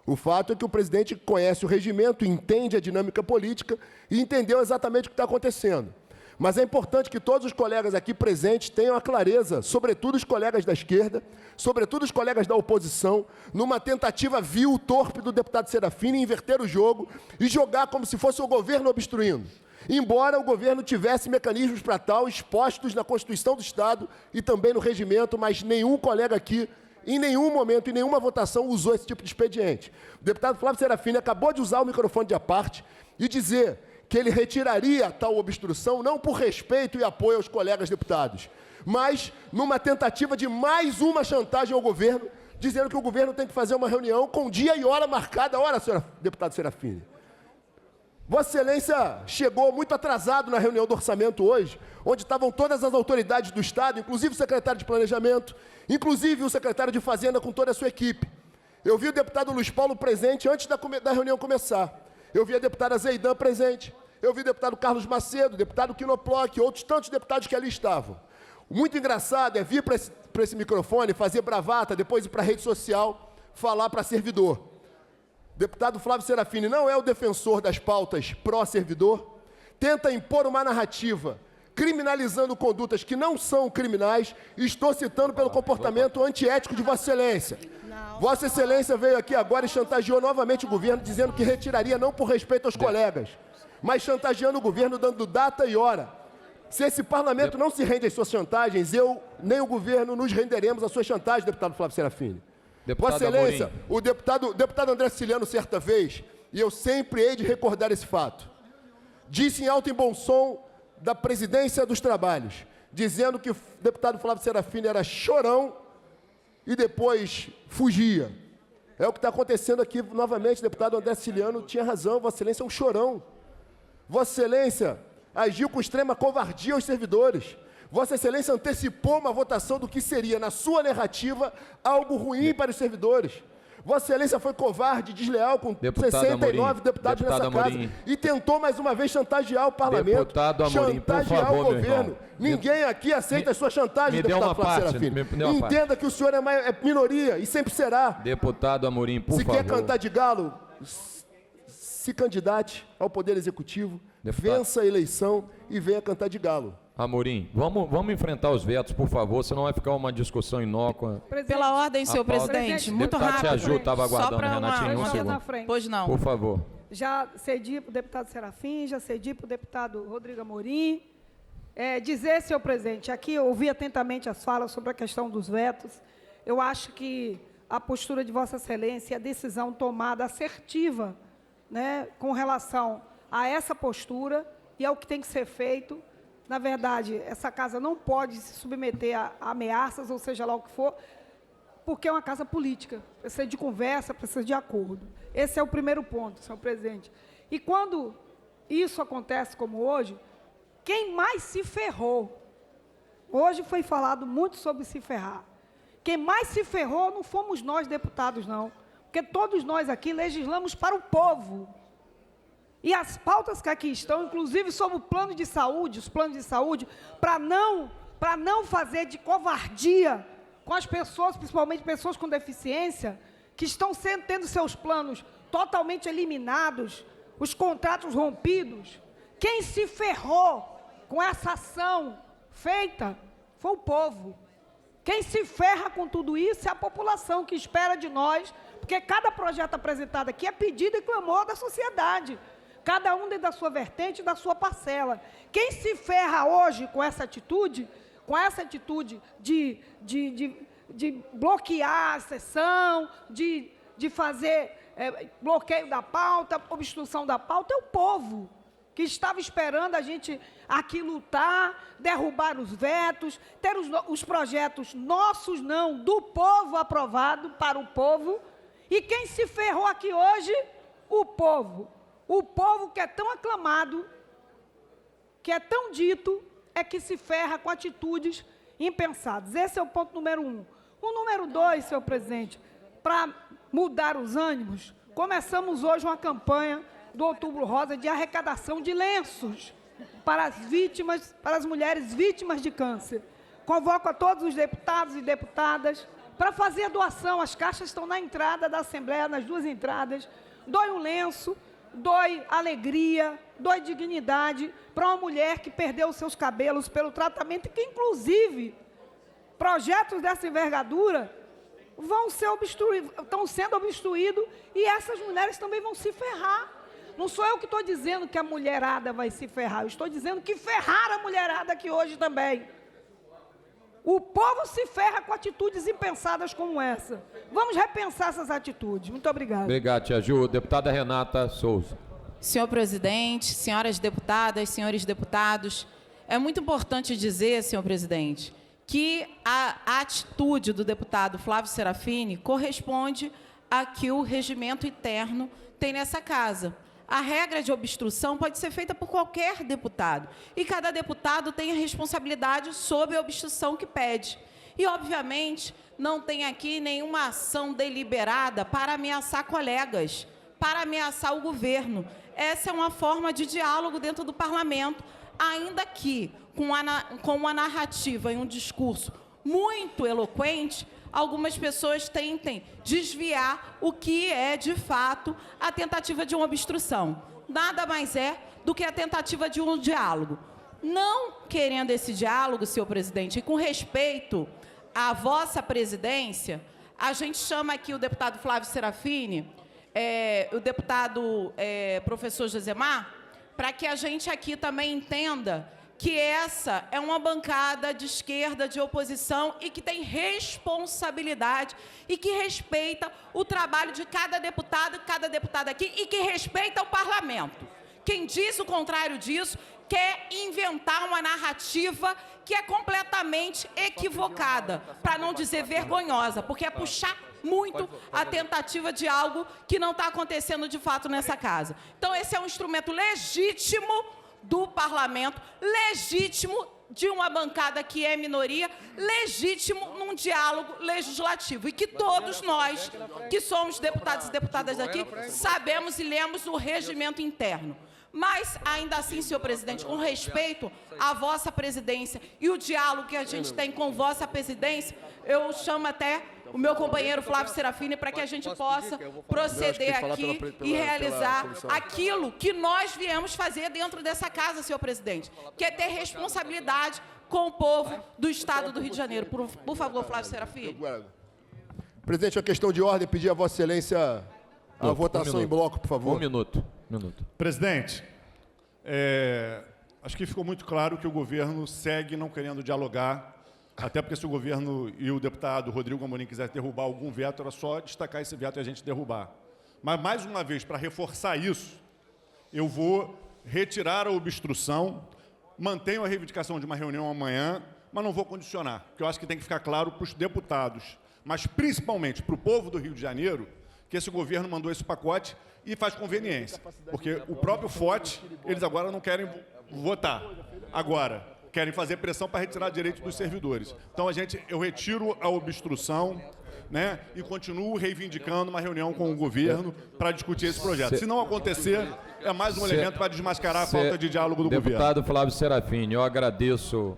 O fato é que o presidente conhece o regimento, entende a dinâmica política e entendeu exatamente o que está acontecendo. Mas é importante que todos os colegas aqui presentes tenham a clareza, sobretudo os colegas da esquerda, sobretudo os colegas da oposição, numa tentativa vil, torpe do deputado Serafini, inverter o jogo e jogar como se fosse o governo obstruindo. Embora o governo tivesse mecanismos para tal expostos na Constituição do Estado e também no regimento, mas nenhum colega aqui, em nenhum momento, em nenhuma votação, usou esse tipo de expediente. O deputado Flávio Serafini acabou de usar o microfone de aparte e dizer que ele retiraria tal obstrução, não por respeito e apoio aos colegas deputados, mas numa tentativa de mais uma chantagem ao governo, dizendo que o governo tem que fazer uma reunião com dia e hora marcada. Ora, senhor deputado Serafini, Vossa Excelência chegou muito atrasado na reunião do orçamento hoje, onde estavam todas as autoridades do Estado, inclusive o secretário de Planejamento, inclusive o secretário de Fazenda com toda a sua equipe. Eu vi o deputado Luiz Paulo presente antes da reunião começar. Eu vi a deputada Zeidan presente. Eu vi o deputado Carlos Macedo, o deputado Quinoploc, outros tantos deputados que ali estavam. Muito engraçado é vir para esse microfone, fazer bravata, depois ir para a rede social, falar para servidor. Deputado Flávio Serafini não é o defensor das pautas pró-servidor, tenta impor uma narrativa criminalizando condutas que não são criminais, e estou citando pelo comportamento antiético de Vossa Excelência. Vossa Excelência veio aqui agora e chantageou novamente o governo, dizendo que retiraria não por respeito aos colegas, mas chantageando o governo, dando data e hora. Se esse parlamento não se rende às suas chantagens, eu nem o governo nos renderemos às suas chantagens, deputado Flávio Serafini. Vossa Excelência, o deputado André Siciliano, certa vez, e eu sempre hei de recordar esse fato, disse em alto e bom som da presidência dos trabalhos, dizendo que o deputado Flávio Serafini era chorão e depois fugia. É o que está acontecendo aqui novamente. O deputado André Siciliano tinha razão. Vossa Excelência é um chorão. Vossa Excelência agiu com extrema covardia aos servidores. Vossa Excelência antecipou uma votação do que seria, na sua narrativa, algo ruim para os servidores. Vossa Excelência foi covarde, desleal com 69 deputados nessa casa e tentou mais uma vez chantagear o parlamento, Deputado Amorim, chantagear por favor, o governo. Ninguém aqui aceita a sua chantagem, deputado Flávio Serafini. Entenda que o senhor é minoria e sempre será. Deputado Amorim, por Se favor. quer cantar de galo, se candidate ao Poder Executivo, vença a eleição e venha cantar de galo. Amorim, vamos enfrentar os vetos, por favor, senão vai ficar uma discussão inócua. Pela ordem, senhor presidente, muito rápido. Te ajuda, estava aguardando, Renatinho, um segundo. Pois não. Por favor. Já cedi para o deputado Serafim, já cedi para o deputado Rodrigo Amorim. Dizer, senhor presidente, aqui eu ouvi atentamente as falas sobre a questão dos vetos. Eu acho que a postura de Vossa Excelência e a decisão tomada assertiva, né, com relação a essa postura e ao que tem que ser feito. Na verdade, essa casa não pode se submeter a ameaças, ou seja lá o que for, porque é uma casa política. Precisa de conversa, precisa de acordo. Esse é o primeiro ponto, senhor presidente. E quando isso acontece como hoje, quem mais se ferrou? Hoje foi falado muito sobre se ferrar. Quem mais se ferrou não fomos nós, deputados, não. Porque todos nós aqui legislamos para o povo. E as pautas que aqui estão, inclusive sobre o plano de saúde, os planos de saúde, para não fazer de covardia com as pessoas, principalmente pessoas com deficiência, que estão tendo seus planos totalmente eliminados, os contratos rompidos. Quem se ferrou com essa ação feita foi o povo. Quem se ferra com tudo isso é a população que espera de nós, porque cada projeto apresentado aqui é pedido e clamor da sociedade. Cada um dentro da sua vertente, da sua parcela. Quem se ferra hoje com essa atitude de bloquear a sessão, de fazer bloqueio da pauta, obstrução da pauta, é o povo, que estava esperando a gente aqui lutar, derrubar os vetos, ter os projetos nossos, não, do povo aprovado para o povo. E quem se ferrou aqui hoje? O povo. O povo que é tão aclamado, que é tão dito, é que se ferra com atitudes impensadas. Esse é o ponto número 1. O número 2, senhor presidente, para mudar os ânimos, começamos hoje uma campanha do Outubro Rosa de arrecadação de lenços para as vítimas, para as mulheres vítimas de câncer. Convoco a todos os deputados e deputadas para fazer a doação. As caixas estão na entrada da Assembleia, nas duas entradas. Doe um lenço, doe alegria, doe dignidade para uma mulher que perdeu os seus cabelos pelo tratamento, que, inclusive, projetos dessa envergadura estão sendo obstruídos, e essas mulheres também vão se ferrar. Não sou eu que estou dizendo que a mulherada vai se ferrar, eu estou dizendo que ferraram a mulherada aqui hoje também. O povo se ferra com atitudes impensadas como essa. Vamos repensar essas atitudes. Muito obrigada. Obrigado, Tia Ju. Deputada Renata Souza. Senhor presidente, senhoras deputadas, senhores deputados, é muito importante dizer, senhor presidente, que a atitude do deputado Flávio Serafini corresponde a que o regimento interno tem nessa casa. A regra de obstrução pode ser feita por qualquer deputado, e cada deputado tem a responsabilidade sobre a obstrução que pede. E, obviamente, não tem aqui nenhuma ação deliberada para ameaçar colegas, para ameaçar o governo. Essa é uma forma de diálogo dentro do parlamento, ainda que com uma narrativa e um discurso muito eloquente, algumas pessoas tentem desviar o que é, de fato, a tentativa de uma obstrução. Nada mais é do que a tentativa de um diálogo. Não querendo esse diálogo, senhor presidente, e com respeito à vossa presidência, a gente chama aqui o deputado Flávio Serafini, o deputado professor Josemar, para que a gente aqui também entenda que essa é uma bancada de esquerda, de oposição, e que tem responsabilidade e que respeita o trabalho de cada deputada aqui, e que respeita o parlamento. Quem diz o contrário disso quer inventar uma narrativa que é completamente equivocada, para não dizer vergonhosa, porque é puxar muito a tentativa de algo que não está acontecendo de fato nessa casa. Então, esse é um instrumento legítimo do parlamento, legítimo de uma bancada que é minoria, legítimo num diálogo legislativo. E que todos nós, que somos deputados e deputadas aqui, sabemos e lemos o regimento interno. Mas, ainda assim, senhor presidente, com respeito à vossa presidência e o diálogo que a gente tem com vossa presidência, eu chamo até o meu companheiro Flávio Serafini para que a gente possa proceder aqui e realizar aquilo que nós viemos fazer dentro dessa casa, senhor presidente, que é ter responsabilidade com o povo do Estado do Rio de Janeiro. Por favor, Flávio Serafini. Presidente, uma questão de ordem, pedir a Vossa Excelência a votação em bloco, por favor. Um minuto. Presidente, acho que ficou muito claro que o governo segue não querendo dialogar, até porque se o governo e o deputado Rodrigo Amorim quiserem derrubar algum veto, era só destacar esse veto e a gente derrubar. Mas, mais uma vez, para reforçar isso, eu vou retirar a obstrução, mantenho a reivindicação de uma reunião amanhã, mas não vou condicionar, porque eu acho que tem que ficar claro para os deputados, mas principalmente para o povo do Rio de Janeiro, que esse governo mandou esse pacote e faz conveniência, porque o próprio FOT, eles agora não querem votar. Agora, querem fazer pressão para retirar direitos dos servidores. Então, eu retiro a obstrução, né, e continuo reivindicando uma reunião com o governo para discutir esse projeto. Se não acontecer, é mais um elemento para desmascarar a falta de diálogo do governo. Deputado Flávio Serafini, eu agradeço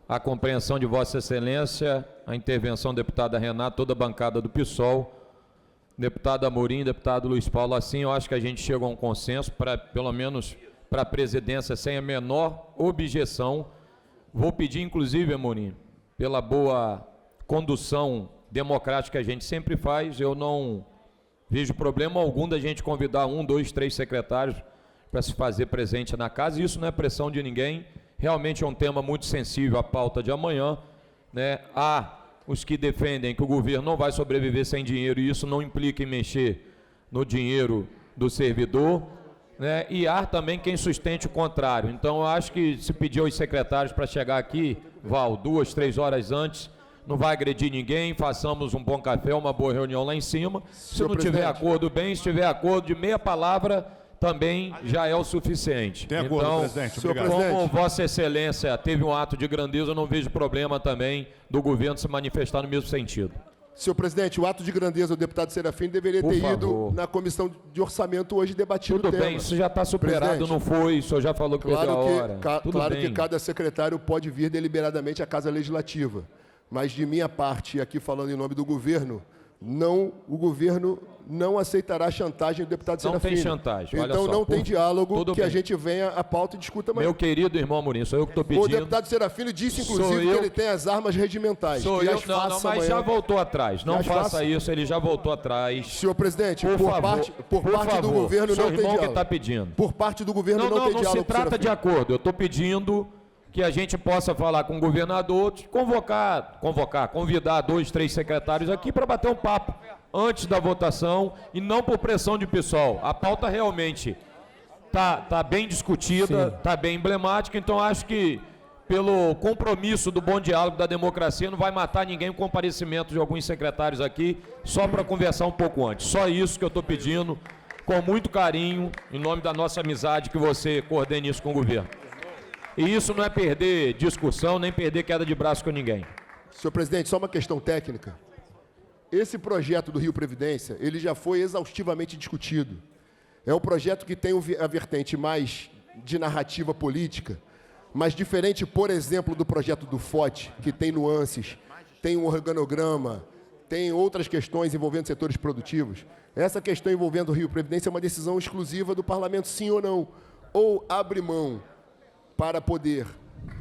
a compreensão de Vossa Excelência, a intervenção do deputado Renato, toda a bancada do PSOL, deputado Amorim, deputado Luiz Paulo, assim, eu acho que a gente chegou a um consenso, pelo menos para a presidência, sem a menor objeção. Vou pedir, inclusive, Amorim, pela boa condução democrática que a gente sempre faz, eu não vejo problema algum da gente convidar 1, 2, 3 secretários para se fazer presente na casa, e isso não é pressão de ninguém, realmente é um tema muito sensível à pauta de amanhã, né? Há os que defendem que o governo não vai sobreviver sem dinheiro, e isso não implica em mexer no dinheiro do servidor, né? E há também quem sustente o contrário. Então, eu acho que se pedir aos secretários para chegar aqui, Val, 2, 3 horas antes, não vai agredir ninguém, façamos um bom café, uma boa reunião lá em cima. Se não tiver acordo, bem, se tiver acordo de meia palavra, também já é o suficiente. Tem acordo, então, presidente. Obrigado. Como Vossa Excelência teve um ato de grandeza, eu não vejo problema também do governo se manifestar no mesmo sentido. Senhor presidente, o ato de grandeza do deputado Serafim deveria ter ido na comissão de orçamento hoje debatir o tema. Tudo bem, isso já está superado, não foi, o senhor já falou que perdeu a hora. Claro que cada secretário pode vir deliberadamente à Casa Legislativa, mas de minha parte, aqui falando em nome do governo, o governo não aceitará a chantagem do deputado Serafim. Não tem chantagem, olha então só. Não tem diálogo que bem. a gente venha à pauta e discuta mais. Meu querido irmão Amorim, sou eu que estou pedindo. O deputado Serafim disse, inclusive, que ele tem as armas regimentais. Sou eu, não, mas já voltou atrás. Não faça isso, ele já voltou atrás. Senhor presidente, por parte do governo não tem diálogo. Que está pedindo. Por parte do governo não tem diálogo. Não se trata de acordo. Eu estou pedindo que a gente possa falar com o governador, convidar 2, 3 secretários aqui para bater um papo antes da votação e não por pressão de pessoal. A pauta realmente tá bem discutida, está bem emblemática, então acho que pelo compromisso do bom diálogo da democracia não vai matar ninguém o comparecimento de alguns secretários aqui, só para conversar um pouco antes. Só isso que eu estou pedindo, com muito carinho, em nome da nossa amizade, que você coordene isso com o governo. E isso não é perder discussão, nem perder queda de braço com ninguém. Senhor presidente, só uma questão técnica. Esse projeto do Rio Previdência, ele já foi exaustivamente discutido. É um projeto que tem a vertente mais de narrativa política, mas diferente, por exemplo, do projeto do FOT, que tem nuances, tem um organograma, tem outras questões envolvendo setores produtivos. Essa questão envolvendo o Rio Previdência é uma decisão exclusiva do parlamento, sim ou não. Ou abre mão para poder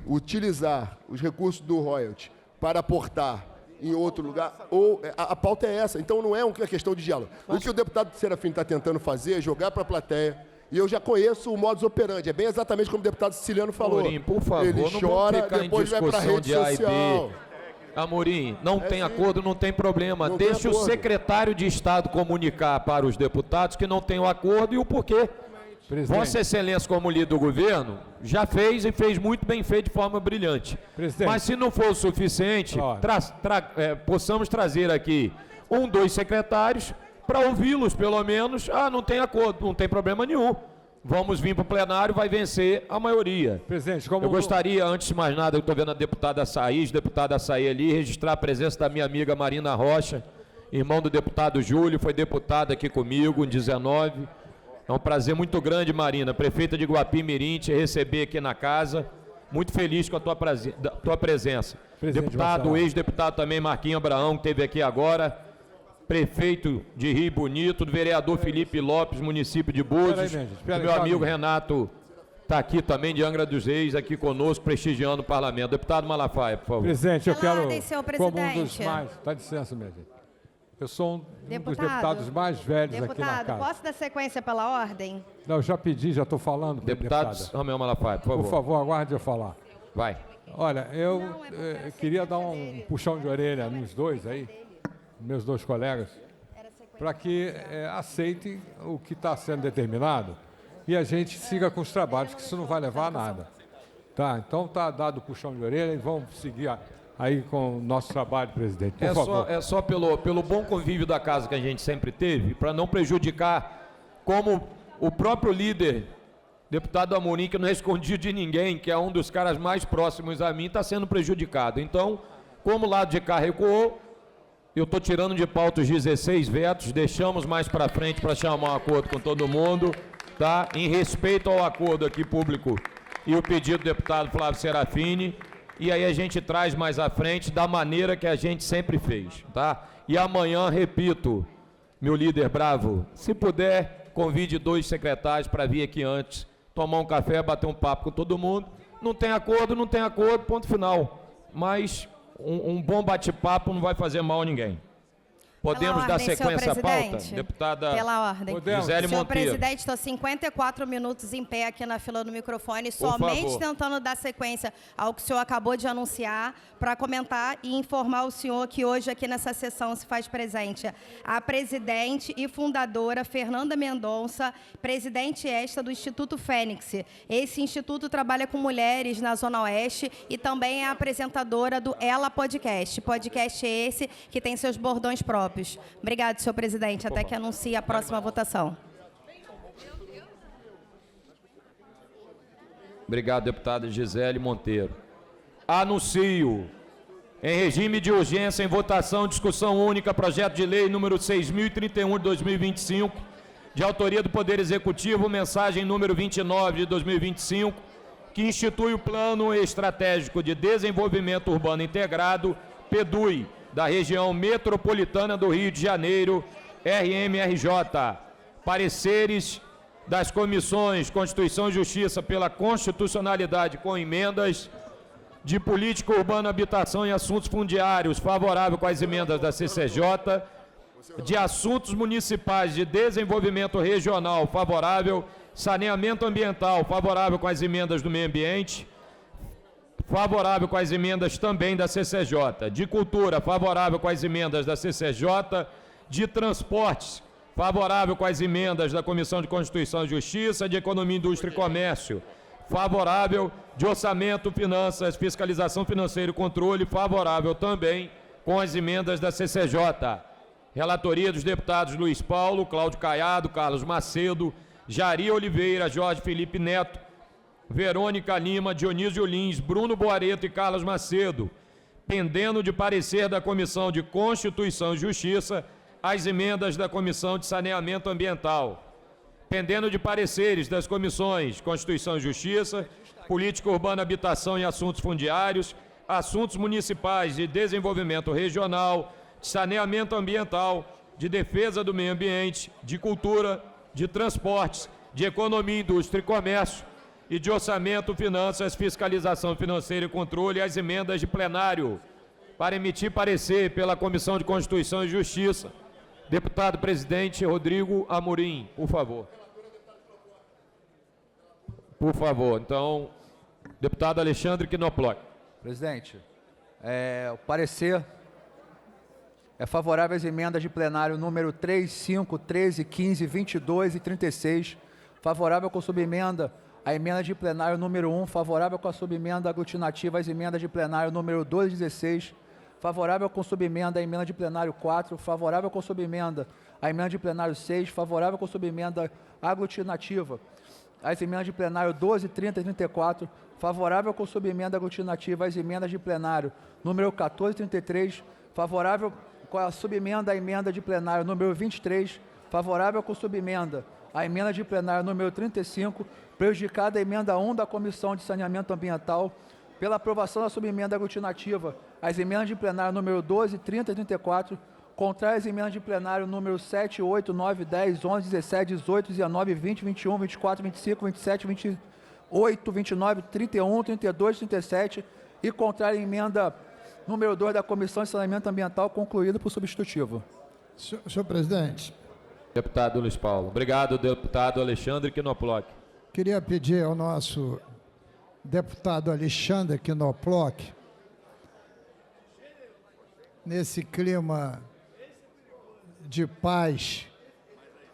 utilizar os recursos do royalty para aportar em outro lugar, ou a pauta é essa. Então não é uma questão de diálogo. O que o deputado Serafim está tentando fazer é jogar para a plateia, e eu já conheço o modus operandi, é bem exatamente como o deputado Siciliano falou. Amorim, por favor, ele chora, depois vai para a rede social. Amorim, não tem acordo, não tem problema. Deixe o secretário de Estado comunicar para os deputados que não tem o acordo e o porquê. Presidente. Vossa Excelência, como líder do governo, já fez e fez muito bem feito de forma brilhante. Presidente. Mas se não for o suficiente, Ó. possamos trazer aqui 2 secretários para ouvi-los, pelo menos. Não tem acordo, não tem problema nenhum. Vamos vir para o plenário, vai vencer a maioria. Presidente, como Eu gostaria, antes de mais nada, eu estou vendo a deputada Açaí ali, registrar a presença da minha amiga Marina Rocha, irmão do deputado Júlio, foi deputada aqui comigo em 19. É um prazer muito grande, Marina, prefeita de Guapimirim, te receber aqui na casa. Muito feliz com a tua presença. Presidente, Deputado, ex-deputado também, Marquinhos Abraão, que esteve aqui agora. Prefeito de Rio Bonito, do vereador Felipe Lopes, município de Búzios. O meu amigo Renato está aqui também, de Angra dos Reis, aqui conosco, prestigiando o parlamento. Deputado Malafaia, por favor. Presidente, eu quero, ordem, senhor como um dos presidente. mais... Dá licença, minha gente. Eu sou um dos Deputado, deputados mais velhos aqui na Deputado, casa. posso dar sequência pela ordem? Não, já pedi, já estou falando. Deputado Romeu Malafaia, por favor. Por favor, aguarde eu falar. Vai. Olha, eu queria dar um puxão de orelha nos dois aí, meus 2 colegas, para que aceitem o que está sendo determinado e a gente siga com os trabalhos, que isso não vai levar a nada. Tá? Então está dado o puxão de orelha e vamos seguir aí com o nosso trabalho, presidente. Por favor. É só pelo bom convívio da casa que a gente sempre teve, para não prejudicar, como o próprio líder, deputado Amorim, que não é escondido de ninguém, que é um dos caras mais próximos a mim, está sendo prejudicado. Então, como o lado de cá recuou, eu estou tirando de pauta os 16 vetos, deixamos mais para frente para chamar um acordo com todo mundo, tá? Em respeito ao acordo aqui público e o pedido do deputado Flávio Serafini, e aí a gente traz mais à frente da maneira que a gente sempre fez, tá? E amanhã, repito, meu líder bravo, se puder, convide 2 secretários para vir aqui antes, tomar um café, bater um papo com todo mundo. Não tem acordo, ponto final. Mas um bom bate-papo não vai fazer mal a ninguém. Podemos dar sequência à pauta? Deputada Pela ordem. Gisele Senhor Monteiro. presidente, estou 54 minutos em pé aqui na fila do microfone, somente favor. tentando dar sequência ao que o senhor acabou de anunciar, para comentar e informar o senhor que hoje aqui nessa sessão se faz presente a presidente e fundadora Fernanda Mendonça, presidente esta do Instituto Fênix. Esse instituto trabalha com mulheres na Zona Oeste e também é apresentadora do Ela Podcast. Podcast esse que tem seus bordões próprios. Obrigado, senhor presidente. Até que anuncie a próxima votação. Obrigado, deputada Gisele Monteiro. Anuncio, em regime de urgência, em votação, discussão única, projeto de lei número 6.031 de 2025, de autoria do Poder Executivo, mensagem número 29 de 2025, que institui o Plano Estratégico de Desenvolvimento Urbano Integrado, PEDUI, da região metropolitana do Rio de Janeiro, RMRJ. Pareceres das comissões Constituição e Justiça pela Constitucionalidade com emendas, de Política Urbana, Habitação e Assuntos Fundiários, favorável com as emendas da CCJ, de Assuntos Municipais de Desenvolvimento Regional, favorável, Saneamento Ambiental, favorável com as emendas do Meio Ambiente, favorável com as emendas também da CCJ, de Cultura, favorável com as emendas da CCJ, de Transportes, favorável com as emendas da Comissão de Constituição e Justiça, de Economia, Indústria e Comércio, favorável, de Orçamento, Finanças, Fiscalização Financeira e Controle, favorável também com as emendas da CCJ. Relatoria dos deputados Luiz Paulo, Cláudio Caiado, Carlos Macedo, Jari Oliveira, Jorge Felipe Neto, Verônica Lima, Dionísio Lins, Bruno Boareto e Carlos Macedo, pendendo de parecer da Comissão de Constituição e Justiça, as emendas da Comissão de Saneamento Ambiental, pendendo de pareceres das comissões Constituição e Justiça, Política Urbana, Habitação e Assuntos Fundiários, Assuntos Municipais de Desenvolvimento Regional, de Saneamento Ambiental, de Defesa do Meio Ambiente, de Cultura, de Transportes, de Economia, Indústria e Comércio e de Orçamento, Finanças, Fiscalização Financeira e Controle, as emendas de plenário, para emitir parecer pela Comissão de Constituição e Justiça. Deputado presidente Rodrigo Amorim, por favor. Por favor. Então, deputado Alexandre Knoploch. Presidente, o parecer é favorável às emendas de plenário número 3, 5, 13, 15, 22 e 36 favorável com subemenda à emenda de plenário número 1, favorável com a subemenda aglutinativa às emendas de plenário número 2 e 16, favorável com subemenda à emenda de plenário 4, favorável com subemenda à emenda de plenário 6, favorável com subemenda aglutinativa às emendas de plenário 12, 30 e 34, favorável com subemenda aglutinativa às emendas de plenário número 14 e 33, favorável com a subemenda à emenda de plenário número 23, favorável com subemenda à emenda de plenário número 35, prejudicada a emenda 1 da Comissão de Saneamento Ambiental, pela aprovação da subemenda aglutinativa às emendas de plenário número 12, 30 e 34, contrária às emendas de plenário número 7, 8, 9, 10, 11, 17, 18, 19, 20, 21, 24, 25, 27, 28, 29, 31, 32, 37 e contrária à emenda número 2 da Comissão de Saneamento Ambiental, concluído por substitutivo. Senhor presidente. Deputado Luiz Paulo. Obrigado, deputado Alexandre Knoploch. Queria pedir ao nosso deputado Alexandre Knoploch, nesse clima de paz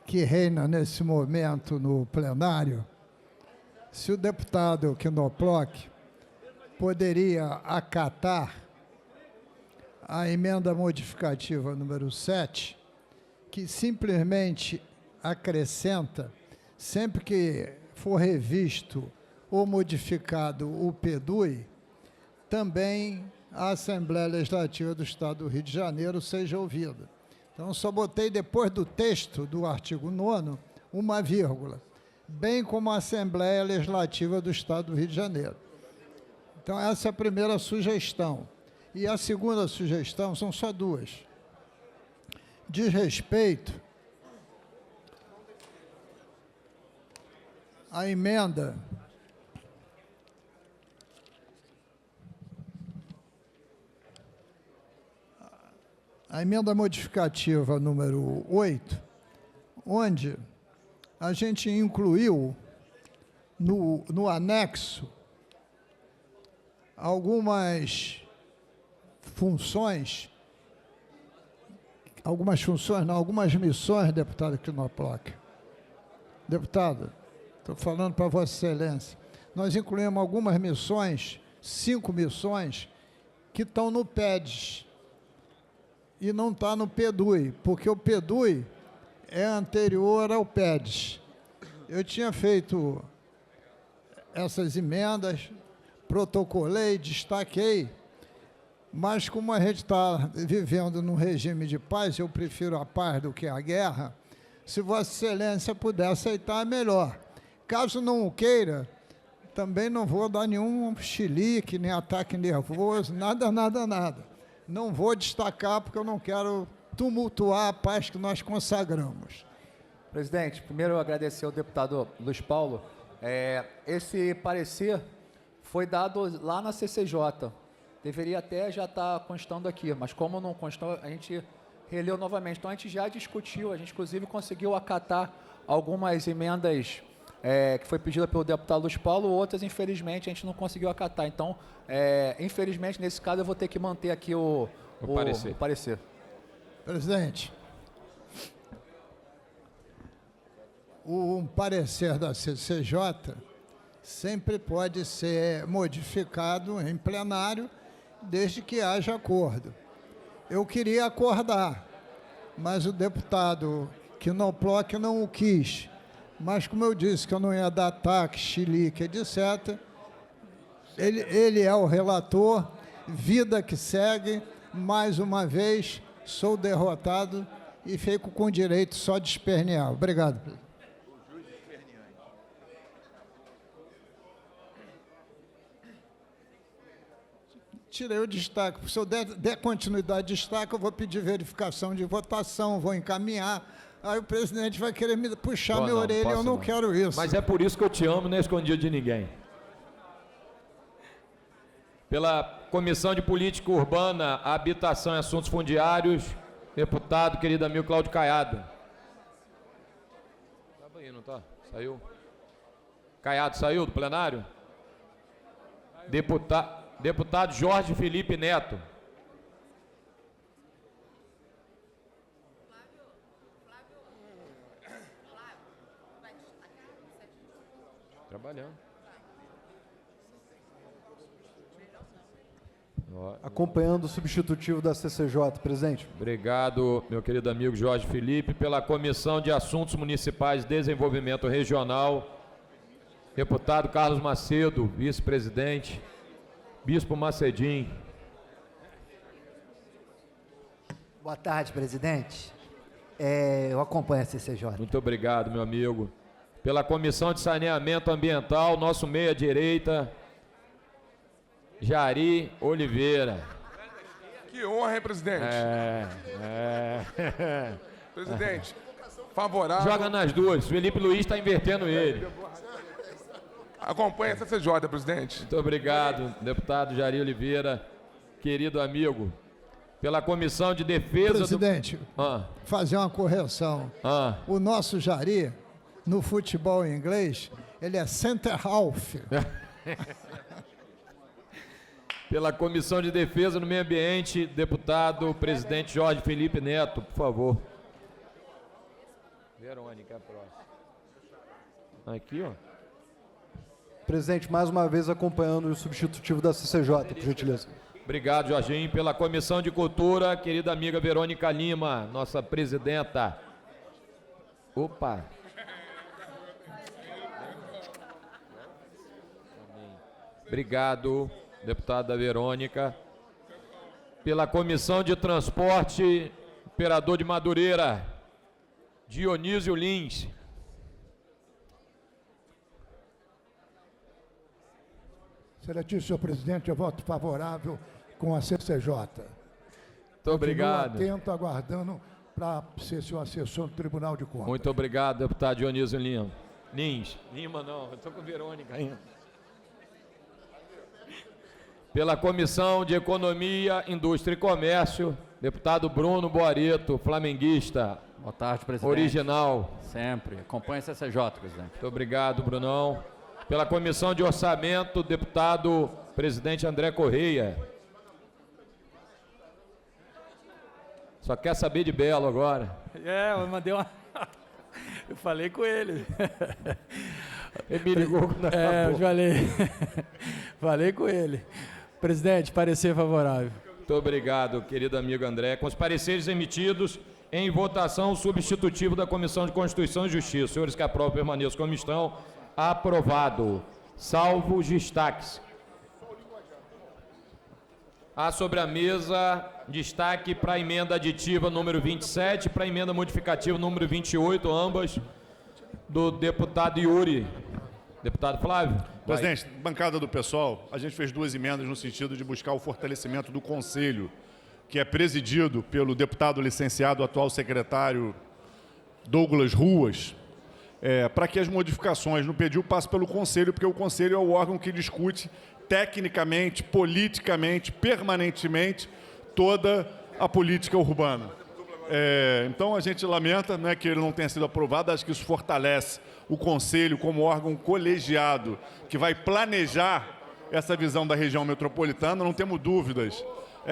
que reina nesse momento no plenário, se o deputado Knoploch poderia acatar a emenda modificativa número 7, que simplesmente acrescenta, sempre que for revisto ou modificado o PDUI, também a Assembleia Legislativa do Estado do Rio de Janeiro seja ouvida. Então, só botei depois do texto do artigo 9º, uma vírgula, bem como a Assembleia Legislativa do Estado do Rio de Janeiro. Então, essa é a primeira sugestão. E a segunda sugestão são só duas. Diz respeito à emenda modificativa número 8, onde a gente incluiu no anexo algumas missões, deputado Knoploch. Deputado, estou falando para Vossa Excelência. Nós incluímos algumas missões, 5 missões, que estão no PEDES e não está no PDUI, porque o PDUI é anterior ao PEDES. Eu tinha feito essas emendas, protocolei, destaquei, mas como a gente está vivendo num regime de paz, eu prefiro a paz do que a guerra, se Vossa Excelência puder aceitar, é melhor. Caso não o queira, também não vou dar nenhum chilique, nem ataque nervoso, nada. Não vou destacar, porque eu não quero tumultuar a paz que nós consagramos. Presidente, primeiro eu agradecer ao deputado Luiz Paulo. Esse parecer foi dado lá na CCJ. Deveria até já estar constando aqui, mas como não constou, a gente releu novamente. Então, a gente já discutiu, a gente, inclusive, conseguiu acatar algumas emendas que foi pedida pelo deputado Luiz Paulo, outras, infelizmente, a gente não conseguiu acatar. Então, infelizmente, nesse caso, eu vou ter que manter aqui o parecer. Presidente, um parecer da CCJ sempre pode ser modificado em plenário, desde que haja acordo. Eu queria acordar, mas o deputado Knoploch não o quis. Mas, como eu disse, que eu não ia dar ataque, chilique, etc., ele é o relator, vida que segue, mais uma vez, sou derrotado e fico com direito só de espernear. Obrigado, presidente. Tirei o destaque. Se eu der continuidade de destaque, eu vou pedir verificação de votação, vou encaminhar. Aí o presidente vai querer me puxar minha orelha, eu não quero isso. Mas é por isso que eu te amo, não é escondido de ninguém. Pela Comissão de Política Urbana, Habitação e Assuntos Fundiários, deputado querido amigo Cláudio Caiado. Estava aí, não está? Saiu? Caiado saiu do plenário? Deputado Jorge Felipe Neto. Trabalhando. Acompanhando o substitutivo da CCJ, presidente. Obrigado, meu querido amigo Jorge Felipe. Pela Comissão de Assuntos Municipais e Desenvolvimento Regional, deputado Carlos Macedo, vice-presidente, Bispo Macedim. Boa tarde, presidente. Eu acompanho a CCJ. Muito obrigado, meu amigo. Pela Comissão de Saneamento Ambiental, nosso meia-direita, Jari Oliveira. Que honra, hein, presidente? Presidente, favorável... Joga nas duas. Felipe Luiz está invertendo ele. Acompanha a CCJ, presidente. Muito obrigado, deputado Jari Oliveira, querido amigo. Pela Comissão de Defesa... Presidente, fazer uma correção. O nosso Jari, no futebol inglês, ele é center half. Pela Comissão de Defesa do Meio Ambiente, deputado presidente Jorge Felipe Neto, por favor. Verônica, próxima. Aqui, ó. Presidente, mais uma vez acompanhando o substitutivo da CCJ, por gentileza. Obrigado, Jorginho. Pela Comissão de Cultura, querida amiga Verônica Lima, nossa presidenta. Opa. Obrigado, deputada Verônica. Pela Comissão de Transporte, operador de Madureira, Dionísio Lins. Excelentíssimo senhor presidente, eu voto favorável com a CCJ. Muito obrigado. Continuo atento, aguardando para ser seu assessor do Tribunal de Contas. Muito obrigado, deputado Dionísio Lima. Lins. Lima não, eu estou com Verônica ainda. Pela Comissão de Economia, Indústria e Comércio, deputado Bruno Boareto, flamenguista. Boa tarde, presidente. Original. Sempre. Acompanhe a CCJ, presidente. Muito obrigado, Brunão. Pela Comissão de Orçamento, deputado presidente André Correia. Só quer saber de Belo agora. Eu mandei uma... Eu falei com ele. Ele me ligou quando eu falei. Falei com ele. Presidente, parecer favorável. Muito obrigado, querido amigo André. Com os pareceres emitidos, em votação, o substitutivo da Comissão de Constituição e Justiça. Senhores que aprovam, permaneçam como estão. Aprovado. Salvo os destaques. Há sobre a mesa destaque para a emenda aditiva número 27, para a emenda modificativa número 28, ambas do deputado Yuri. Deputado Flávio. Presidente, bancada do PSOL, a gente fez duas emendas no sentido de buscar o fortalecimento do Conselho, que é presidido pelo deputado licenciado, atual secretário Douglas Ruas, para que as modificações no pedido passem pelo Conselho, porque o Conselho é o órgão que discute tecnicamente, politicamente, permanentemente, toda a política urbana. Então, a gente lamenta, né, que ele não tenha sido aprovado. Acho que isso fortalece o Conselho como órgão colegiado que vai planejar essa visão da região metropolitana. Não temos dúvidas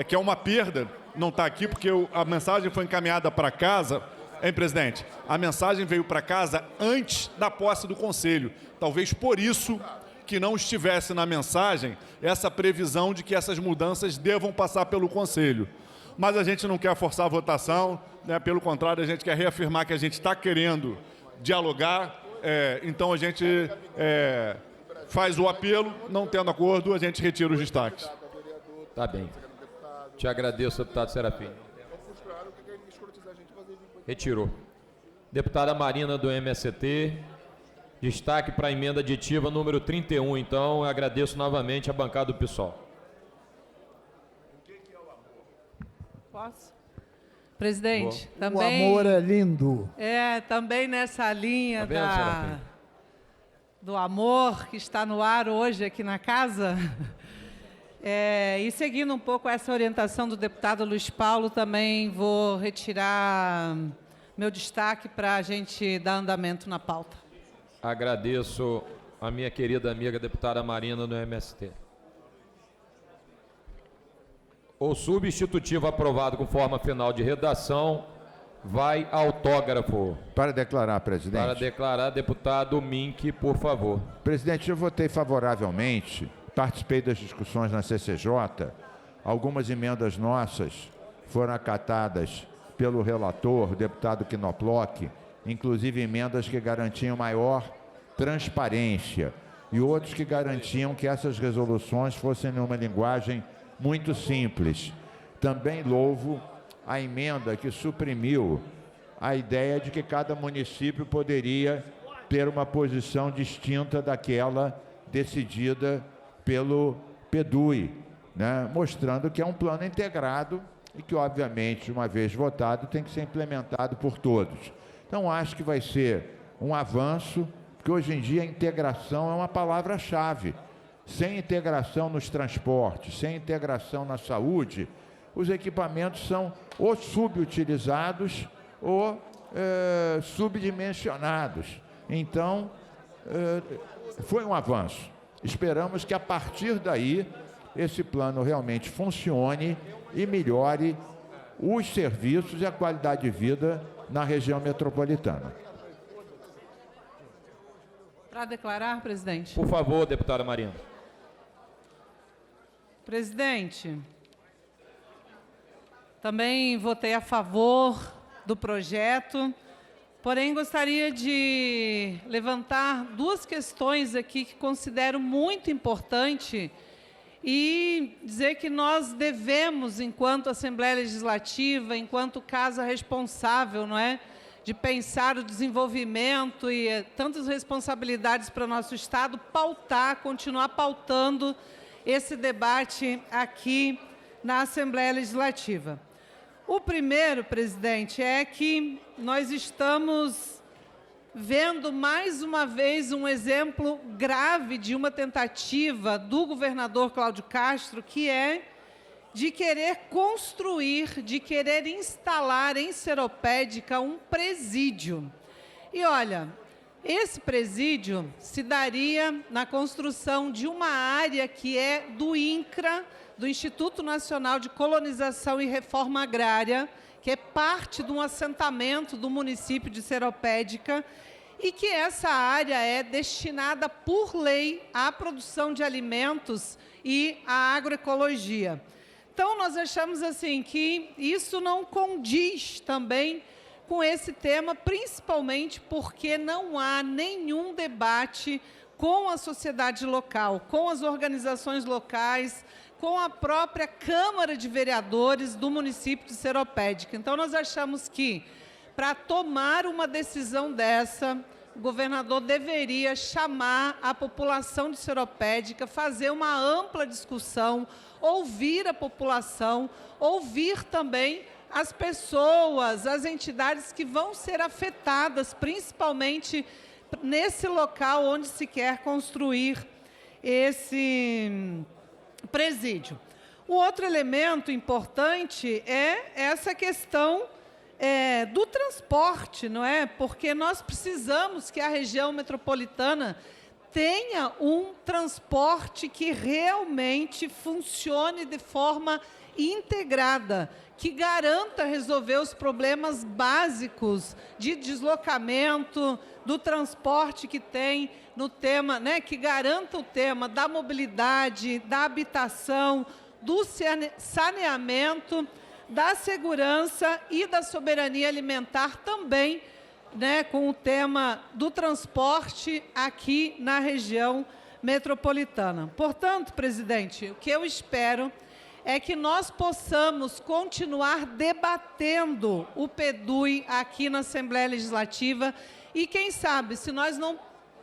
que é uma perda não estar aqui, porque a mensagem foi encaminhada para casa. Hein, presidente? A mensagem veio para casa antes da posse do Conselho. Talvez por isso que não estivesse na mensagem essa previsão de que essas mudanças devam passar pelo Conselho. Mas a gente não quer forçar a votação, né? Pelo contrário, a gente quer reafirmar que a gente está querendo dialogar. Então a gente faz o apelo, não tendo acordo, a gente retira os destaques. Tá bem. Te agradeço, deputado Serafim. Retirou. Deputada Marina do MST, destaque para a emenda aditiva número 31. Então, eu agradeço novamente a bancada do PSOL. Posso? Presidente, O também... amor é lindo. Também nessa linha Tá vendo, Serafim? do amor que está no ar hoje aqui na casa. E seguindo um pouco essa orientação do deputado Luiz Paulo, também vou retirar meu destaque para a gente dar andamento na pauta. Agradeço a minha querida amiga deputada Marina do MST. O substitutivo aprovado com forma final de redação vai autógrafo. Para declarar, presidente. Para declarar, deputado Mink, por favor. Presidente, eu votei favoravelmente, participei das discussões na CCJ, algumas emendas nossas foram acatadas pelo relator, o deputado Knoploch, inclusive emendas que garantiam maior transparência e outros que garantiam que essas resoluções fossem numa linguagem muito simples. Também louvo a emenda que suprimiu a ideia de que cada município poderia ter uma posição distinta daquela decidida pelo PEDUI, né? Mostrando que é um plano integrado e que, obviamente, uma vez votado, tem que ser implementado por todos. Então, acho que vai ser um avanço, porque hoje em dia a integração é uma palavra-chave. Sem integração nos transportes, sem integração na saúde, os equipamentos são ou subutilizados ou subdimensionados. Então, foi um avanço. Esperamos que, a partir daí, esse plano realmente funcione e melhore os serviços e a qualidade de vida na região metropolitana. Para declarar, presidente. Por favor, deputada Marina. Presidente, também votei a favor do projeto, porém gostaria de levantar duas questões aqui que considero muito importante e dizer que nós devemos, enquanto Assembleia Legislativa, enquanto casa responsável, não é, de pensar o desenvolvimento e tantas responsabilidades para o nosso Estado, continuar pautando esse debate aqui na Assembleia Legislativa. O primeiro, presidente, é que nós estamos vendo mais uma vez um exemplo grave de uma tentativa do governador Cláudio Castro, que é de querer construir, de querer instalar em Seropédica um presídio. E olha, esse presídio se daria na construção de uma área que é do INCRA, do Instituto Nacional de Colonização e Reforma Agrária, que é parte de um assentamento do município de Seropédica, e que essa área é destinada por lei à produção de alimentos e à agroecologia. Então, nós achamos assim que isso não condiz também com esse tema, principalmente porque não há nenhum debate com a sociedade local, com as organizações locais, com a própria Câmara de Vereadores do município de Seropédica. Então, nós achamos que, para tomar uma decisão dessa, o governador deveria chamar a população de Seropédica, fazer uma ampla discussão, ouvir a população, ouvir também as pessoas, as entidades que vão ser afetadas, principalmente nesse local onde se quer construir esse presídio. O outro elemento importante é essa questão do transporte, não é? Porque nós precisamos que a região metropolitana tenha um transporte que realmente funcione de forma integrada, que garanta resolver os problemas básicos de deslocamento, do transporte que tem no tema, né, que garanta o tema da mobilidade, da habitação, do saneamento, da segurança e da soberania alimentar também, né, com o tema do transporte aqui na região metropolitana. Portanto, presidente, o que eu espero é que nós possamos continuar debatendo o PEDUI aqui na Assembleia Legislativa e, quem sabe, se nós não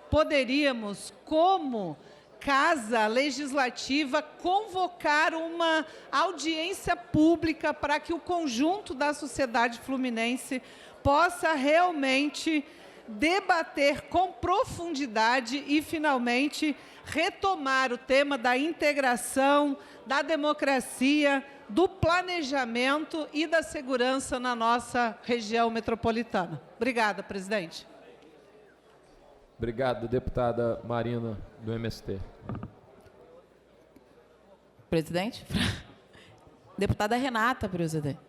poderíamos, como Casa Legislativa, convocar uma audiência pública para que o conjunto da sociedade fluminense possa realmente debater com profundidade e, finalmente, retomar o tema da integração, da democracia, do planejamento e da segurança na nossa região metropolitana. Obrigada, presidente. Obrigado, deputada Marina, do MST. Presidente? Deputada Renata, presidente.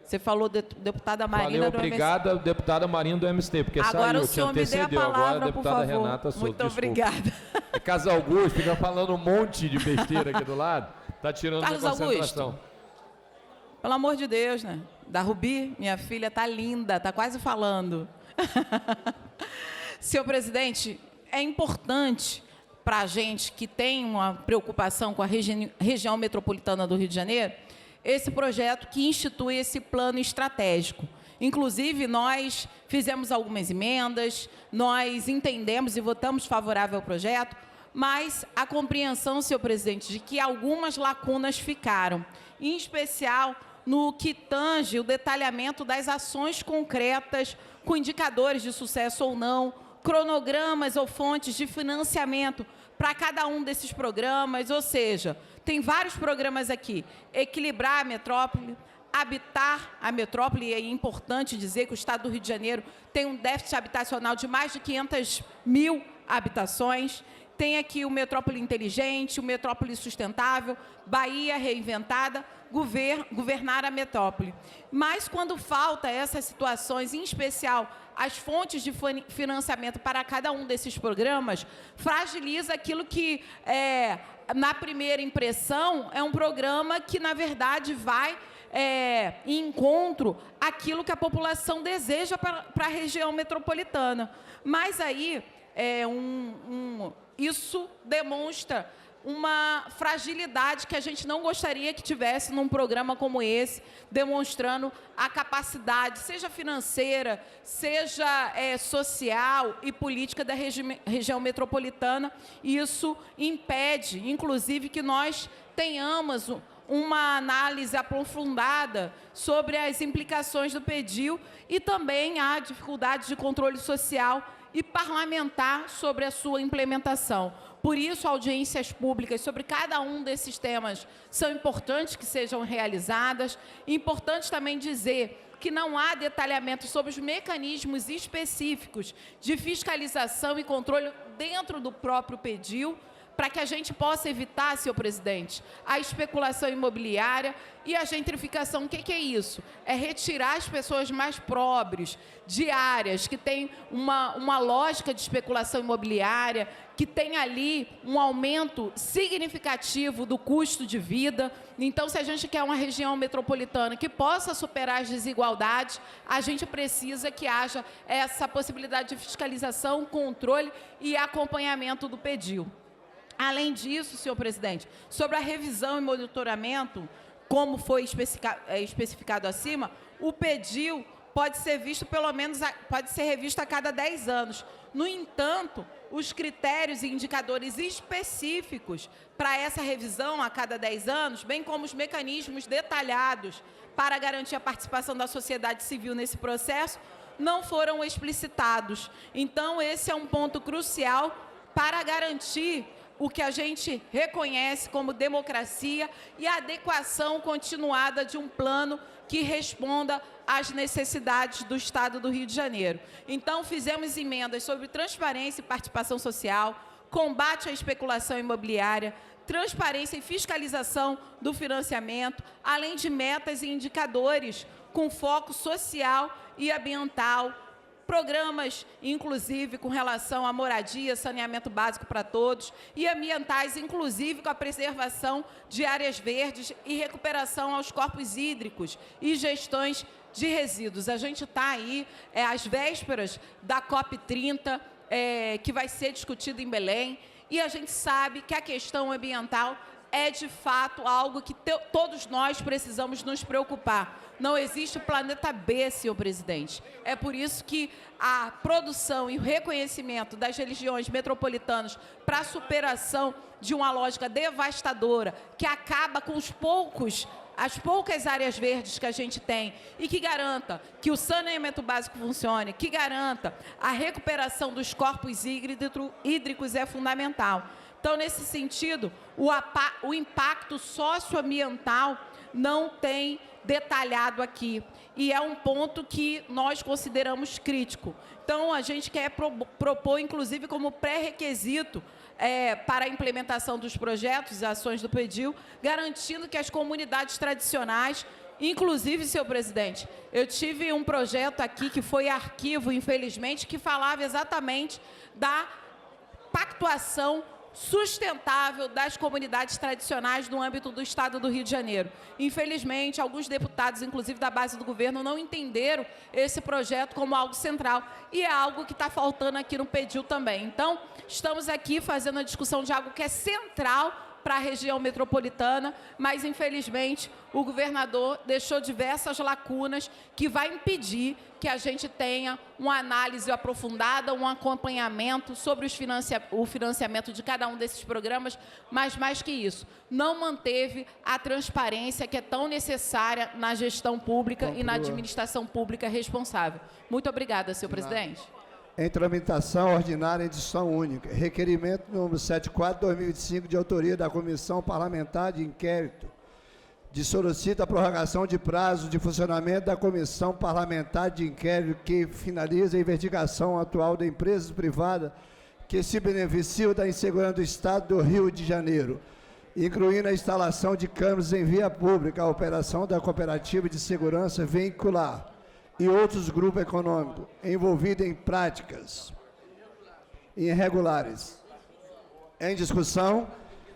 Você falou, deputada Marina Falei do obrigada, deputada Marina do MST, porque Agora saiu, o senhor te me dê a antecedeu. Agora a palavra, por deputada favor. Renata Souza. Muito desculpa. obrigada. É Carlos Augusto, fica falando um monte de besteira aqui do lado, tá tirando Carlos a concentração. Augusto, pelo amor de Deus, né? Da Rubi, minha filha, tá linda, tá quase falando. Senhor presidente, é importante para a gente que tem uma preocupação com a região metropolitana do Rio de Janeiro, esse projeto que institui esse plano estratégico. Inclusive, nós fizemos algumas emendas, nós entendemos e votamos favorável ao projeto, mas a compreensão, senhor presidente, de que algumas lacunas ficaram, em especial no que tange o detalhamento das ações concretas, com indicadores de sucesso ou não, cronogramas ou fontes de financiamento para cada um desses programas, ou seja, tem vários programas aqui, equilibrar a metrópole, habitar a metrópole, e é importante dizer que o Estado do Rio de Janeiro tem um déficit habitacional de mais de 500 mil habitações, tem aqui o Metrópole Inteligente, o Metrópole Sustentável, Bahia Reinventada, governar a metrópole. Mas quando falta essas situações, em especial as fontes de financiamento para cada um desses programas, fragiliza aquilo que, na primeira impressão, é um programa que, na verdade, vai em encontro àquilo que a população deseja para a região metropolitana. Mas aí, isso demonstra uma fragilidade que a gente não gostaria que tivesse num programa como esse, demonstrando a capacidade, seja financeira, seja social e política da região metropolitana. E isso impede, inclusive, que nós tenhamos uma análise aprofundada sobre as implicações do PEDIL e também a dificuldade de controle social e parlamentar sobre a sua implementação. Por isso, audiências públicas sobre cada um desses temas são importantes que sejam realizadas. Importante também dizer que não há detalhamento sobre os mecanismos específicos de fiscalização e controle dentro do próprio PEDIL, para que a gente possa evitar, senhor presidente, a especulação imobiliária e a gentrificação. O que é isso? É retirar as pessoas mais pobres de áreas que têm uma lógica de especulação imobiliária, que tem ali um aumento significativo do custo de vida. Então, se a gente quer uma região metropolitana que possa superar as desigualdades, a gente precisa que haja essa possibilidade de fiscalização, controle e acompanhamento do PEDIL. Além disso, senhor presidente, sobre a revisão e monitoramento, como foi especificado acima, o PEDIL pode ser visto pode ser revisto a cada 10 anos. No entanto, os critérios e indicadores específicos para essa revisão a cada 10 anos, bem como os mecanismos detalhados para garantir a participação da sociedade civil nesse processo, não foram explicitados. Então, esse é um ponto crucial para garantir o que a gente reconhece como democracia e a adequação continuada de um plano que responda às necessidades do Estado do Rio de Janeiro. Então, fizemos emendas sobre transparência e participação social, combate à especulação imobiliária, transparência e fiscalização do financiamento, além de metas e indicadores com foco social e ambiental, programas, inclusive, com relação à moradia, saneamento básico para todos, e ambientais, inclusive, com a preservação de áreas verdes e recuperação aos corpos hídricos e gestões de resíduos. A gente está aí, às vésperas da COP30, que vai ser discutida em Belém, e a gente sabe que a questão ambiental é, de fato, algo que todos nós precisamos nos preocupar. Não existe planeta B, senhor presidente. É por isso que a produção e o reconhecimento das religiões metropolitanas para a superação de uma lógica devastadora que acaba com as poucas áreas verdes que a gente tem e que garanta que o saneamento básico funcione, que garanta a recuperação dos corpos hídricos é fundamental. Então, nesse sentido, o impacto socioambiental não tem detalhado aqui. E é um ponto que nós consideramos crítico. Então, a gente quer propor, inclusive, como pré-requisito para a implementação dos projetos e ações do PEDIL, garantindo que as comunidades tradicionais Inclusive, senhor presidente, eu tive um projeto aqui que foi arquivo, infelizmente, que falava exatamente da pactuação sustentável das comunidades tradicionais no âmbito do Estado do Rio de Janeiro. Infelizmente, alguns deputados, inclusive da base do governo, não entenderam esse projeto como algo central e é algo que está faltando aqui no PEDIL também. Então, estamos aqui fazendo a discussão de algo que é central para a região metropolitana, mas, infelizmente, o governador deixou diversas lacunas que vai impedir que a gente tenha uma análise aprofundada, um acompanhamento sobre o financiamento de cada um desses programas, mas, mais que isso, não manteve a transparência que é tão necessária na gestão pública e na administração pública responsável. Muito obrigada, senhor presidente. Em tramitação ordinária em discussão única. Requerimento número 74/2025, de autoria da Comissão Parlamentar de Inquérito, solicita a prorrogação de prazo de funcionamento da Comissão Parlamentar de Inquérito que finaliza a investigação atual da empresa privada que se beneficiam da insegurança do Estado do Rio de Janeiro, incluindo a instalação de câmeras em via pública, a operação da Cooperativa de Segurança Veicular e outros grupos econômicos envolvidos em práticas irregulares. Em discussão,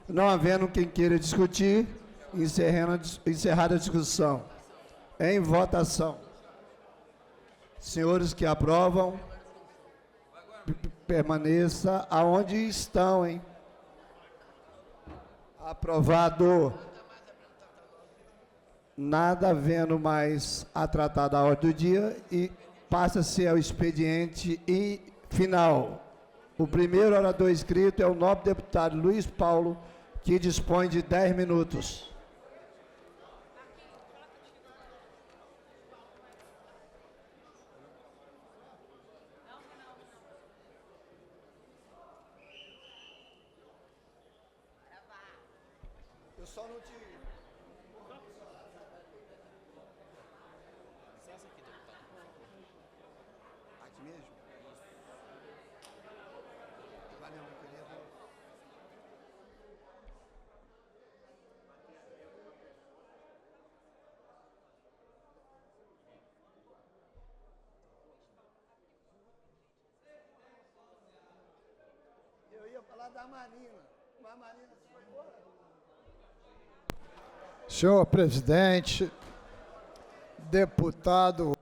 não havendo quem queira discutir, encerrada a discussão. Em votação. Senhores que aprovam, permaneça aonde estão, hein? Aprovado. Nada havendo mais a tratar da ordem do dia e passa-se ao expediente final. O primeiro orador inscrito é o nobre deputado Luiz Paulo, que dispõe de 10 minutos. Eu só não te... Aqui mesmo? Valeu, meu querido. Eu ia falar da Marina, mas a Marina se foi embora. Senhor presidente, deputado...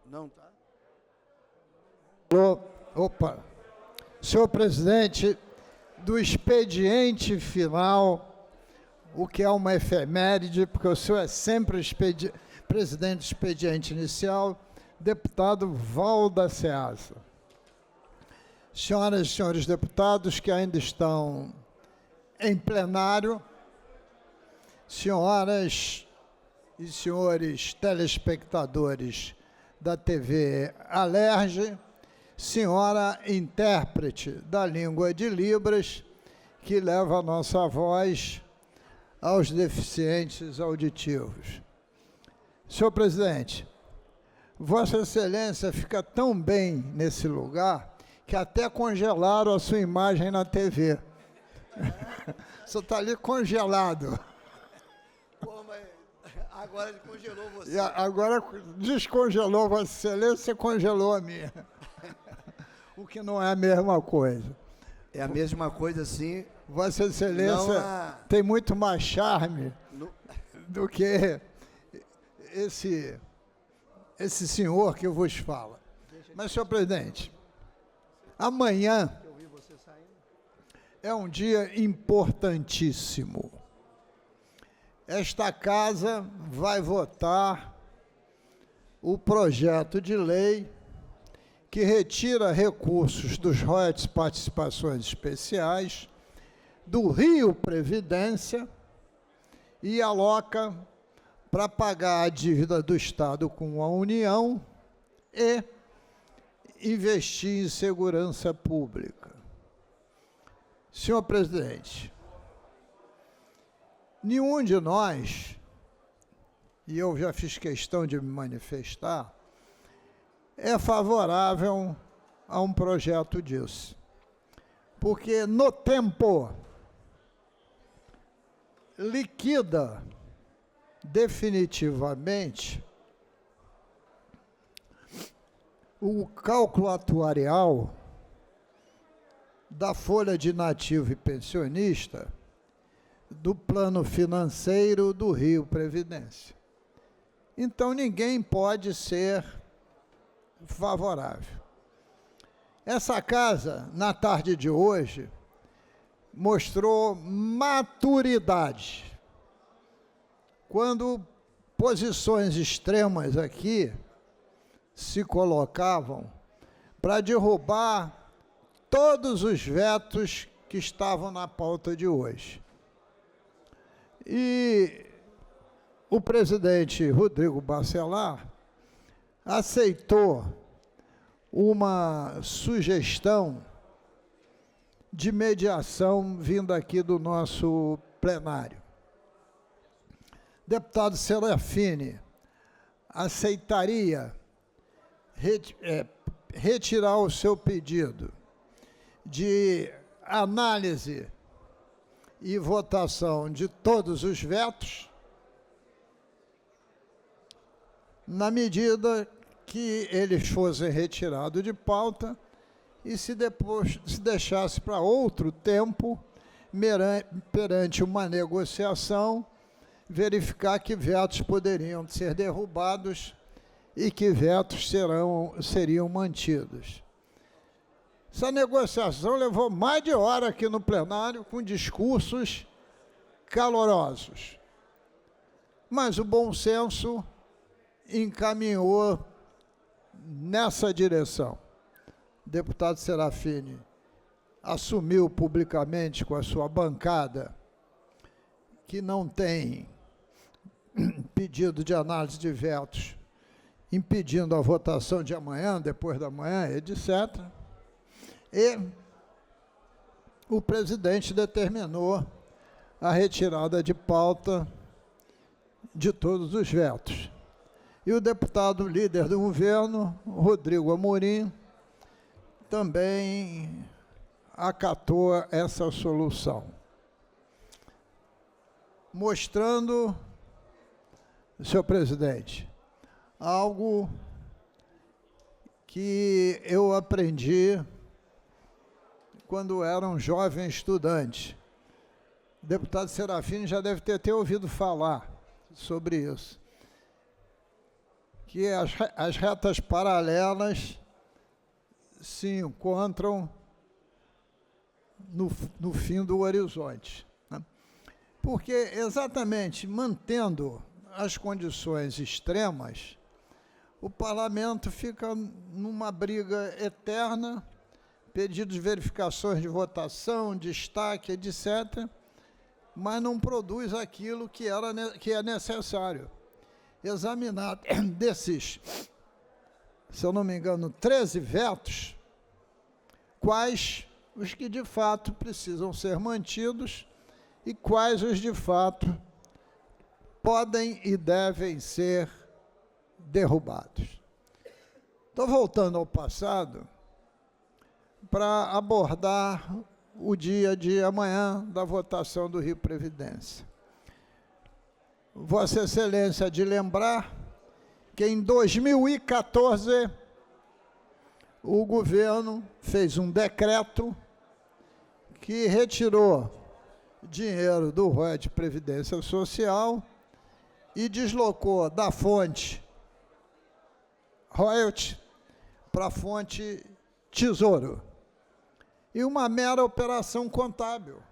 Não tá? Opa. Senhor presidente, do expediente final, o que é uma efeméride, porque o senhor é sempre presidente do expediente inicial, deputado Valda Ceasa. Senhoras e senhores deputados que ainda estão em plenário, senhoras e senhores telespectadores da TV Alerj, senhora intérprete da língua de Libras, que leva a nossa voz aos deficientes auditivos. Senhor presidente, Vossa Excelência fica tão bem nesse lugar que até congelaram a sua imagem na TV. O senhor está ali congelado. Pô, mas agora ele congelou você. E agora descongelou Vossa Excelência e congelou a minha. O que não é a mesma coisa. É a mesma coisa, sim. Vossa Excelência tem muito mais charme do que esse senhor que eu vos falo. Mas, senhor presidente, amanhã é um dia importantíssimo. Esta casa vai votar o projeto de lei que retira recursos dos royalties participações especiais do Rio Previdência e aloca para pagar a dívida do Estado com a União e investir em segurança pública. Senhor presidente, nenhum de nós, e eu já fiz questão de me manifestar, é favorável a um projeto disso. Porque no tempo liquida definitivamente o cálculo atuarial da folha de nativo e pensionista do plano financeiro do Rio Previdência. Então, ninguém pode ser favorável. Essa casa, na tarde de hoje, mostrou maturidade. Quando posições extremas aqui se colocavam para derrubar todos os vetos que estavam na pauta de hoje. E o presidente Rodrigo Bacelar aceitou uma sugestão de mediação vinda aqui do nosso plenário. Deputado Serafini aceitaria retirar o seu pedido de análise e votação de todos os vetos, na medida que eles fossem retirados de pauta e se deixasse para outro tempo, perante uma negociação, verificar que vetos poderiam ser derrubados e que vetos seriam mantidos. Essa negociação levou mais de hora aqui no plenário, com discursos calorosos. Mas o bom senso encaminhou nessa direção. O deputado Serafini assumiu publicamente com a sua bancada que não tem pedido de análise de vetos impedindo a votação de amanhã, depois da manhã, etc. E o presidente determinou a retirada de pauta de todos os vetos. E o deputado líder do governo, Rodrigo Amorim, também acatou essa solução, mostrando, senhor presidente, algo que eu aprendi quando era um jovem estudante. O deputado Serafini já deve ter ouvido falar sobre isso, que as retas paralelas se encontram no fim do horizonte, né? Porque exatamente mantendo as condições extremas, o parlamento fica numa briga eterna, pedidos de verificações de votação, destaque, etc., mas não produz aquilo que é necessário. Examinar desses, se eu não me engano, 13 vetos, quais os que de fato precisam ser mantidos e quais os de fato podem e devem ser derrubados. Estou voltando ao passado para abordar o dia de amanhã da votação do Rio Previdência. Vossa Excelência de lembrar que em 2014 o governo fez um decreto que retirou dinheiro do ROE de Previdência Social e deslocou da fonte royalty para a fonte tesouro. E uma mera operação contábil,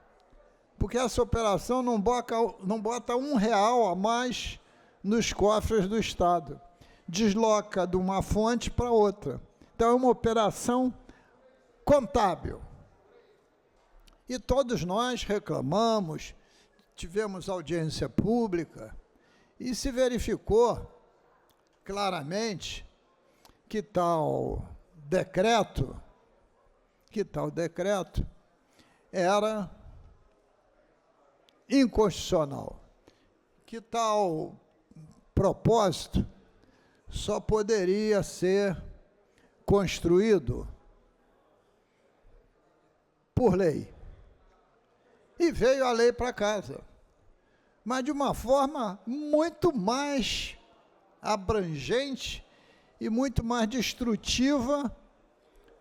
porque essa operação não bota R$1 a mais nos cofres do Estado. Desloca de uma fonte para outra. Então, é uma operação contábil. E todos nós reclamamos, tivemos audiência pública, e se verificou claramente que tal decreto era inconstitucional, que tal propósito só poderia ser construído por lei. E veio a lei para casa. mas de uma forma muito mais abrangente e muito mais destrutiva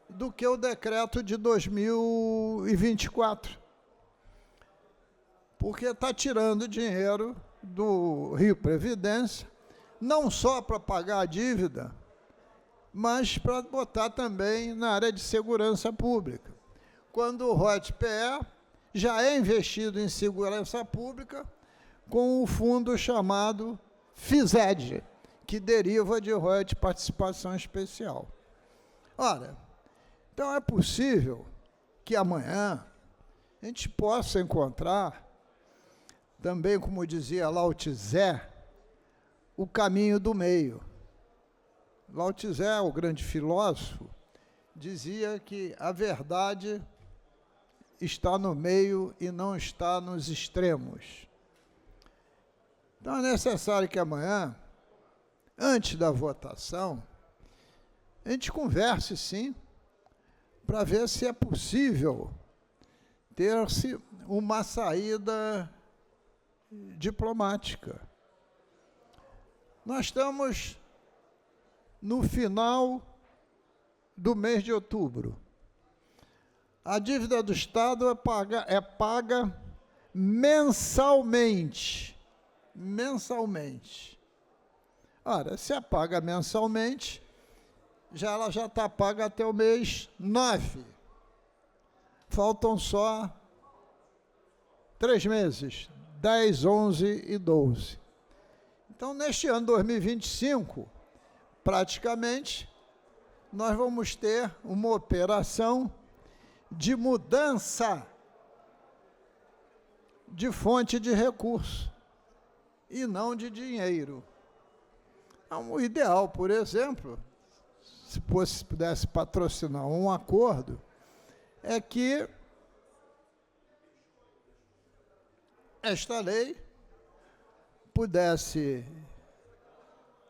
do que o decreto de 2024. Porque está tirando dinheiro do Rio Previdência, não só para pagar a dívida, mas para botar também na área de segurança pública. Quando o ROT-PE já é investido em segurança pública com o fundo chamado FISED, que deriva de ROT Participação Especial. Ora, então é possível que amanhã a gente possa encontrar, também como dizia Lao Tse, o caminho do meio. Lao Tse, o grande filósofo, dizia que a verdade está no meio e não está nos extremos. Então é necessário que amanhã, antes da votação, a gente converse, sim, para ver se é possível ter-se uma saída diplomática. Nós estamos no final do mês de outubro. A dívida do Estado é paga mensalmente. Mensalmente. Ora, se é paga mensalmente, ela já está paga até o mês 9. Faltam só 3 meses, 10, 11 e 12. Então, neste ano 2025, praticamente, nós vamos ter uma operação de mudança de fonte de recurso e não de dinheiro. Então, o ideal, por exemplo, se pudesse patrocinar um acordo, é que esta lei pudesse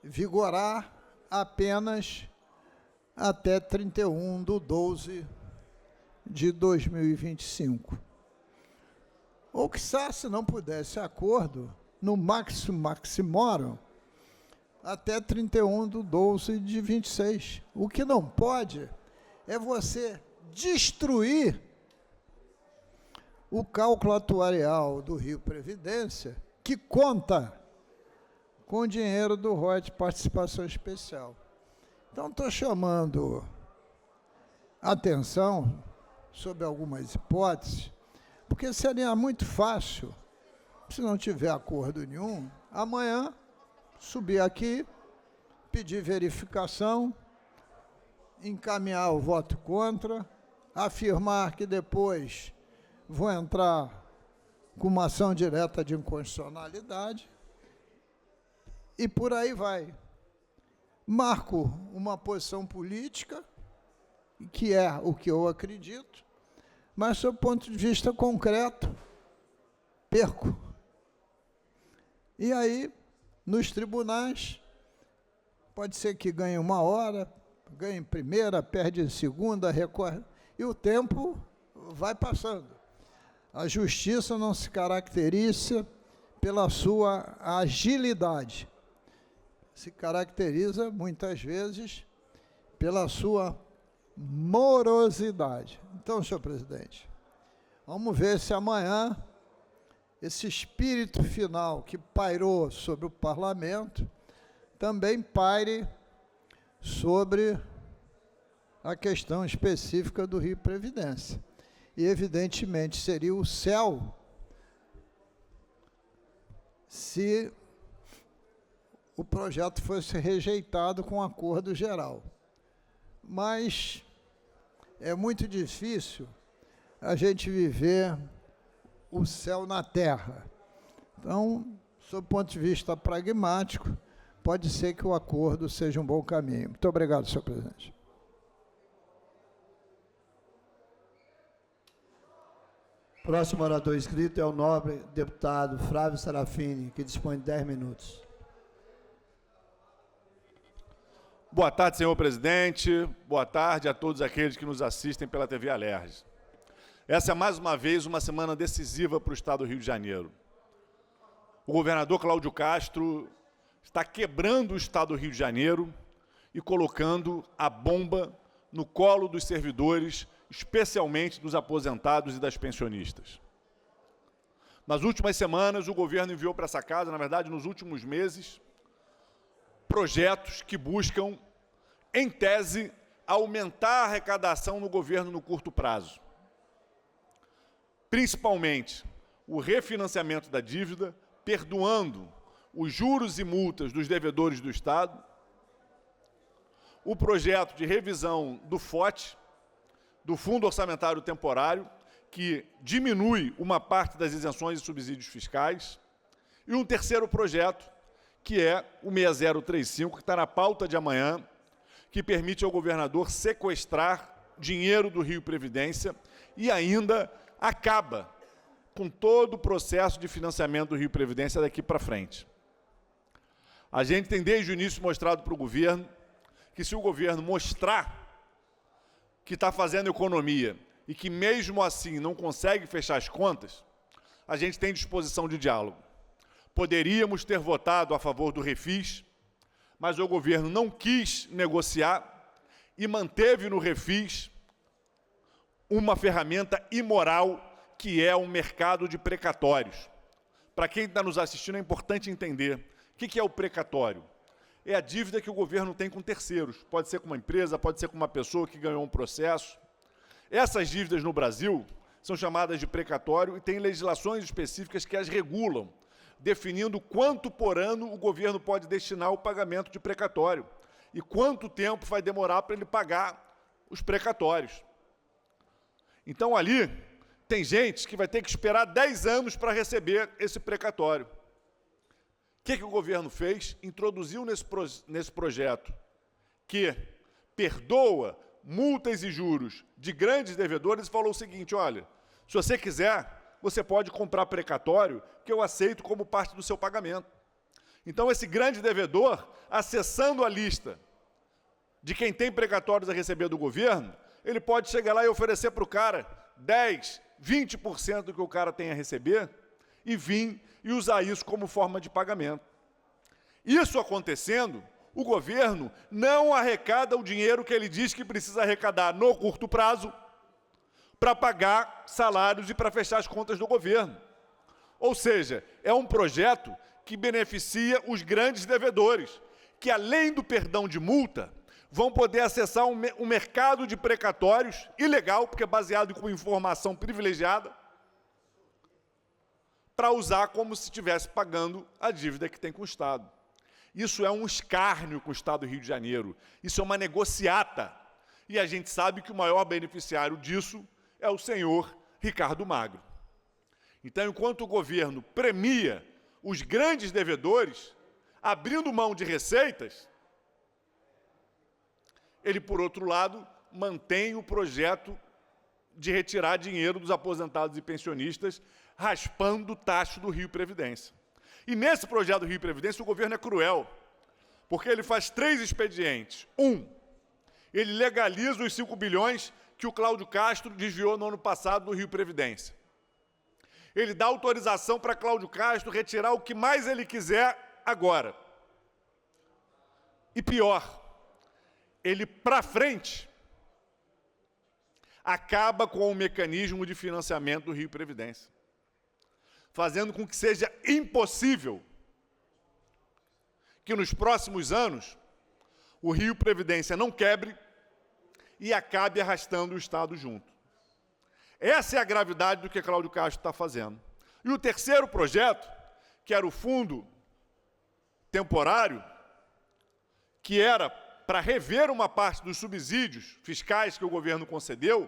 vigorar apenas até 31/12/2025. Ou, quiçá, se não pudesse acordo, no maximorum, até 31/12/26. O que não pode é você destruir o cálculo atuarial do Rio Previdência, que conta com o dinheiro do ROT Participação Especial. Então, estou chamando atenção sobre algumas hipóteses, porque seria muito fácil, se não tiver acordo nenhum, amanhã subir aqui, pedir verificação, encaminhar o voto contra, afirmar que depois vou entrar com uma ação direta de inconstitucionalidade, e por aí vai. Marco uma posição política, que é o que eu acredito, mas, sob o ponto de vista concreto, perco. E aí, nos tribunais, pode ser que ganhe 1 hora, ganhe em primeira, perde em segunda, recorre, e o tempo vai passando. A justiça não se caracteriza pela sua agilidade, se caracteriza, muitas vezes, pela sua morosidade. Então, senhor presidente, vamos ver se amanhã esse espírito final que pairou sobre o parlamento também paire sobre a questão específica do Rio Previdência. E, evidentemente, seria o céu se o projeto fosse rejeitado com acordo geral. Mas é muito difícil a gente viver o céu na terra. Então, sob o ponto de vista pragmático, pode ser que o acordo seja um bom caminho. Muito obrigado, senhor presidente. Próximo orador inscrito é o nobre deputado Flávio Serafini, que dispõe de 10 minutos. Boa tarde, senhor presidente. Boa tarde a todos aqueles que nos assistem pela TV Alerj. Essa é, mais uma vez, uma semana decisiva para o Estado do Rio de Janeiro. o governador Cláudio Castro está quebrando o Estado do Rio de Janeiro e colocando a bomba no colo dos servidores, especialmente dos aposentados e das pensionistas. Nas últimas semanas, o governo enviou para essa casa, na verdade, nos últimos meses, projetos que buscam, em tese, aumentar a arrecadação no governo no curto prazo. Principalmente, o refinanciamento da dívida, perdoando os juros e multas dos devedores do Estado, o projeto de revisão do FOT, do Fundo Orçamentário Temporário, que diminui uma parte das isenções e subsídios fiscais, e um terceiro projeto, que é o 6035, que está na pauta de amanhã, que permite ao governador sequestrar dinheiro do Rio Previdência e ainda acaba com todo o processo de financiamento do Rio Previdência daqui para frente. A gente tem desde o início mostrado para o governo que se o governo mostrar que está fazendo economia e que mesmo assim não consegue fechar as contas, a gente tem disposição de diálogo. Poderíamos ter votado a favor do refis, mas o governo não quis negociar e manteve no refis uma ferramenta imoral que é o mercado de precatórios. Para quem está nos assistindo, é importante entender o que é o precatório. É a dívida que o governo tem com terceiros. Pode ser com uma empresa, pode ser com uma pessoa que ganhou um processo. Essas dívidas no Brasil são chamadas de precatório e tem legislações específicas que as regulam, definindo quanto por ano o governo pode destinar ao pagamento de precatório e quanto tempo vai demorar para ele pagar os precatórios. Então, ali, tem gente que vai ter que esperar 10 anos para receber esse precatório. O que o governo fez? Introduziu nesse projeto que perdoa multas e juros de grandes devedores e falou o seguinte, olha, se você quiser, você pode comprar precatório que eu aceito como parte do seu pagamento. Então, esse grande devedor, acessando a lista de quem tem precatórios a receber do governo, ele pode chegar lá e oferecer para o cara 10%, 20% do que o cara tem a receber e vir e usar isso como forma de pagamento. Isso acontecendo, o governo não arrecada o dinheiro que ele diz que precisa arrecadar no curto prazo para pagar salários e para fechar as contas do governo. Ou seja, é um projeto que beneficia os grandes devedores, que além do perdão de multa, vão poder acessar um mercado de precatórios ilegal, porque é baseado com informação privilegiada, para usar como se estivesse pagando a dívida que tem com o Estado. Isso é um escárnio com o Estado do Rio de Janeiro. Isso é uma negociata. E a gente sabe que o maior beneficiário disso é o senhor Ricardo Magro. Então, enquanto o governo premia os grandes devedores, abrindo mão de receitas, ele, por outro lado, mantém o projeto de retirar dinheiro dos aposentados e pensionistas, raspando o tacho do Rio Previdência. E nesse projeto do Rio Previdência, o governo é cruel, porque ele faz 3 expedientes. Ele legaliza os 5 bilhões que o Cláudio Castro desviou no ano passado do Rio Previdência. Ele dá autorização para Cláudio Castro retirar o que mais ele quiser agora. E pior, ele, para frente, acaba com o mecanismo de financiamento do Rio Previdência, fazendo com que seja impossível que nos próximos anos o Rio Previdência não quebre e acabe arrastando o Estado junto. Essa é a gravidade do que Cláudio Castro está fazendo. E o terceiro projeto, que era o fundo temporário, que era para rever uma parte dos subsídios fiscais que o governo concedeu,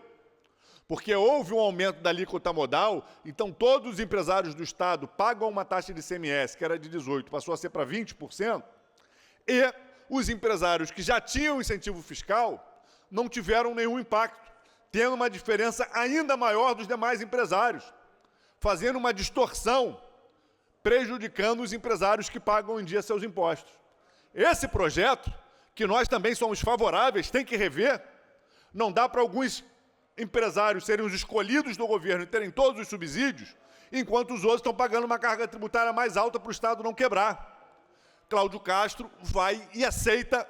porque houve um aumento da alíquota modal, então todos os empresários do Estado pagam uma taxa de ICMS, que era de 18%, passou a ser para 20%, e os empresários que já tinham incentivo fiscal não tiveram nenhum impacto, tendo uma diferença ainda maior dos demais empresários, fazendo uma distorção, prejudicando os empresários que pagam em dia seus impostos. Esse projeto, que nós também somos favoráveis, tem que rever. Não dá para alguns empresários serem os escolhidos do governo e terem todos os subsídios, enquanto os outros estão pagando uma carga tributária mais alta para o Estado não quebrar. Cláudio Castro vai e aceita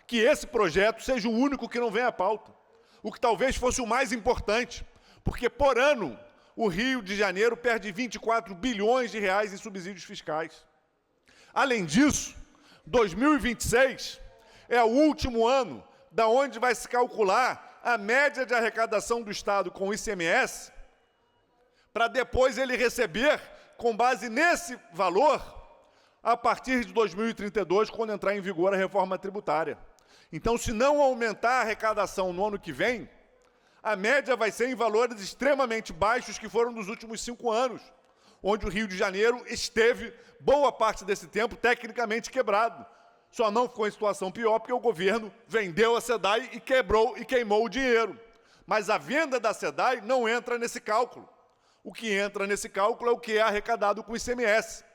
que esse projeto seja o único que não vem à pauta, o que talvez fosse o mais importante, porque por ano o Rio de Janeiro perde 24 bilhões de reais em subsídios fiscais. Além disso, 2026 é o último ano da onde vai se calcular a média de arrecadação do Estado com o ICMS, para depois ele receber, com base nesse valor, a partir de 2032, quando entrar em vigor a reforma tributária. Então, se não aumentar a arrecadação no ano que vem, a média vai ser em valores extremamente baixos que foram dos últimos 5 anos, onde o Rio de Janeiro esteve, boa parte desse tempo, tecnicamente quebrado. Só não ficou em situação pior porque o governo vendeu a SEDAI e quebrou e queimou o dinheiro. Mas a venda da SEDAI não entra nesse cálculo. O que entra nesse cálculo é o que é arrecadado com o ICMS.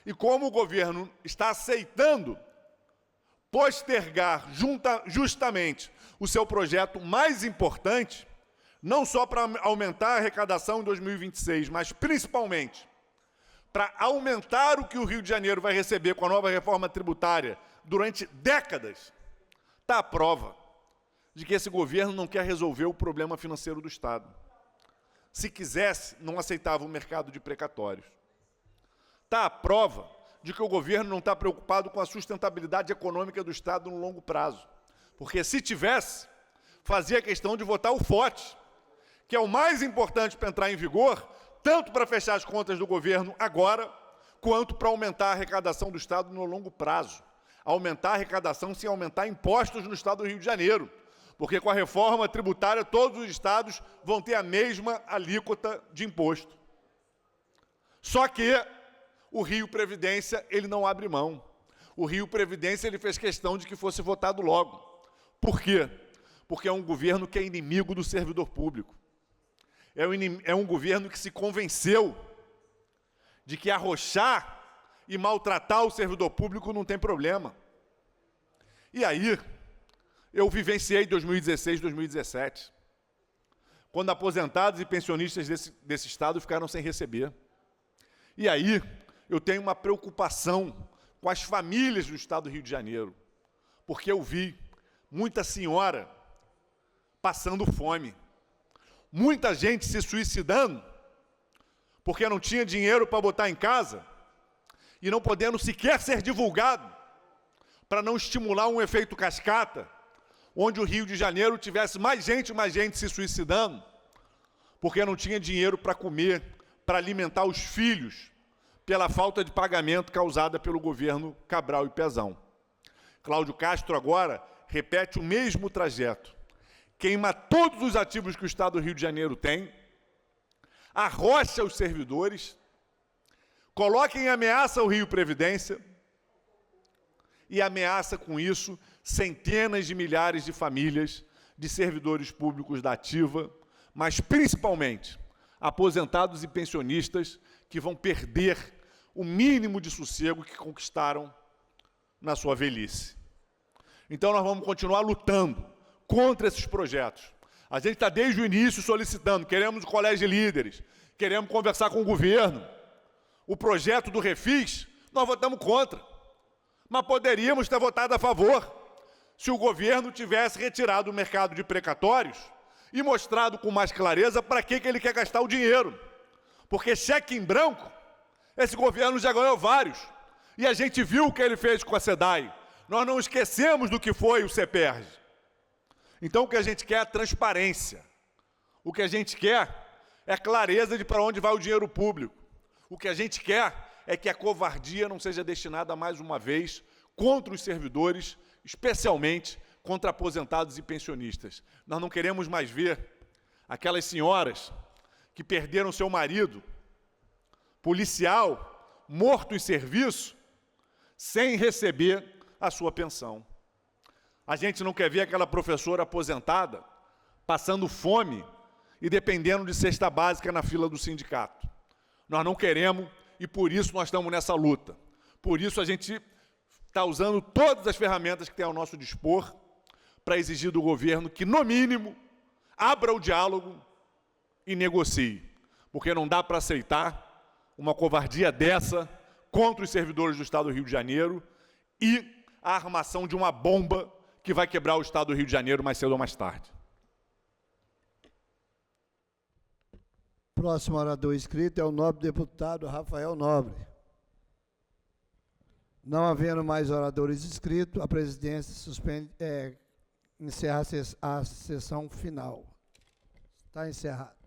E como o governo está aceitando postergar justamente o seu projeto mais importante, não só para aumentar a arrecadação em 2026, mas principalmente para aumentar o que o Rio de Janeiro vai receber com a nova reforma tributária durante décadas, está a prova de que esse governo não quer resolver o problema financeiro do Estado. Se quisesse, não aceitava o mercado de precatórios. Está a prova de que o governo não está preocupado com a sustentabilidade econômica do Estado no longo prazo. Porque, se tivesse, fazia questão de votar o FOT, que é o mais importante para entrar em vigor, tanto para fechar as contas do governo agora, quanto para aumentar a arrecadação do Estado no longo prazo. Aumentar a arrecadação sem aumentar impostos no Estado do Rio de Janeiro. Porque, com a reforma tributária, todos os estados vão ter a mesma alíquota de imposto. Só que o Rio Previdência, ele não abre mão. O Rio Previdência, ele fez questão de que fosse votado logo. Por quê? Porque é um governo que é inimigo do servidor público. É um governo que se convenceu de que arrochar e maltratar o servidor público não tem problema. E aí, eu vivenciei 2016, 2017, quando aposentados e pensionistas desse Estado ficaram sem receber. E aí, eu tenho uma preocupação com as famílias do Estado do Rio de Janeiro, porque eu vi muita senhora passando fome, muita gente se suicidando, porque não tinha dinheiro para botar em casa, e não podendo sequer ser divulgado, para não estimular um efeito cascata, onde o Rio de Janeiro tivesse mais gente se suicidando, porque não tinha dinheiro para comer, para alimentar os filhos, pela falta de pagamento causada pelo governo Cabral e Pezão. Cláudio Castro agora repete o mesmo trajeto. Queima todos os ativos que o Estado do Rio de Janeiro tem, arrocha os servidores, coloca em ameaça o Rio Previdência e ameaça com isso centenas de milhares de famílias de servidores públicos da ativa, mas principalmente aposentados e pensionistas que vão perder o mínimo de sossego que conquistaram na sua velhice. Então nós vamos continuar lutando contra esses projetos. A gente está desde o início solicitando, queremos o colégio de líderes, queremos conversar com o governo. O projeto do Refis, nós votamos contra, mas poderíamos ter votado a favor se o governo tivesse retirado o mercado de precatórios e mostrado com mais clareza para que ele quer gastar o dinheiro. Porque cheque em branco, esse governo já ganhou vários. E a gente viu o que ele fez com a SEDAI. Nós não esquecemos do que foi o CEPERJ. Então, o que a gente quer é transparência. O que a gente quer é clareza de para onde vai o dinheiro público. O que a gente quer é que a covardia não seja destinada, mais uma vez, contra os servidores, especialmente contra aposentados e pensionistas. Nós não queremos mais ver aquelas senhoras que perderam seu marido, policial, morto em serviço, sem receber a sua pensão. A gente não quer ver aquela professora aposentada passando fome e dependendo de cesta básica na fila do sindicato. Nós não queremos e por isso nós estamos nessa luta. Por isso a gente está usando todas as ferramentas que tem ao nosso dispor para exigir do governo que, no mínimo, abra o diálogo e negocie. Porque não dá para aceitar uma covardia dessa contra os servidores do Estado do Rio de Janeiro e a armação de uma bomba que vai quebrar o Estado do Rio de Janeiro mais cedo ou mais tarde. Próximo orador inscrito é o nobre deputado Rafael Nobre. Não havendo mais oradores inscritos, a presidência encerra a sessão final. Está encerrado.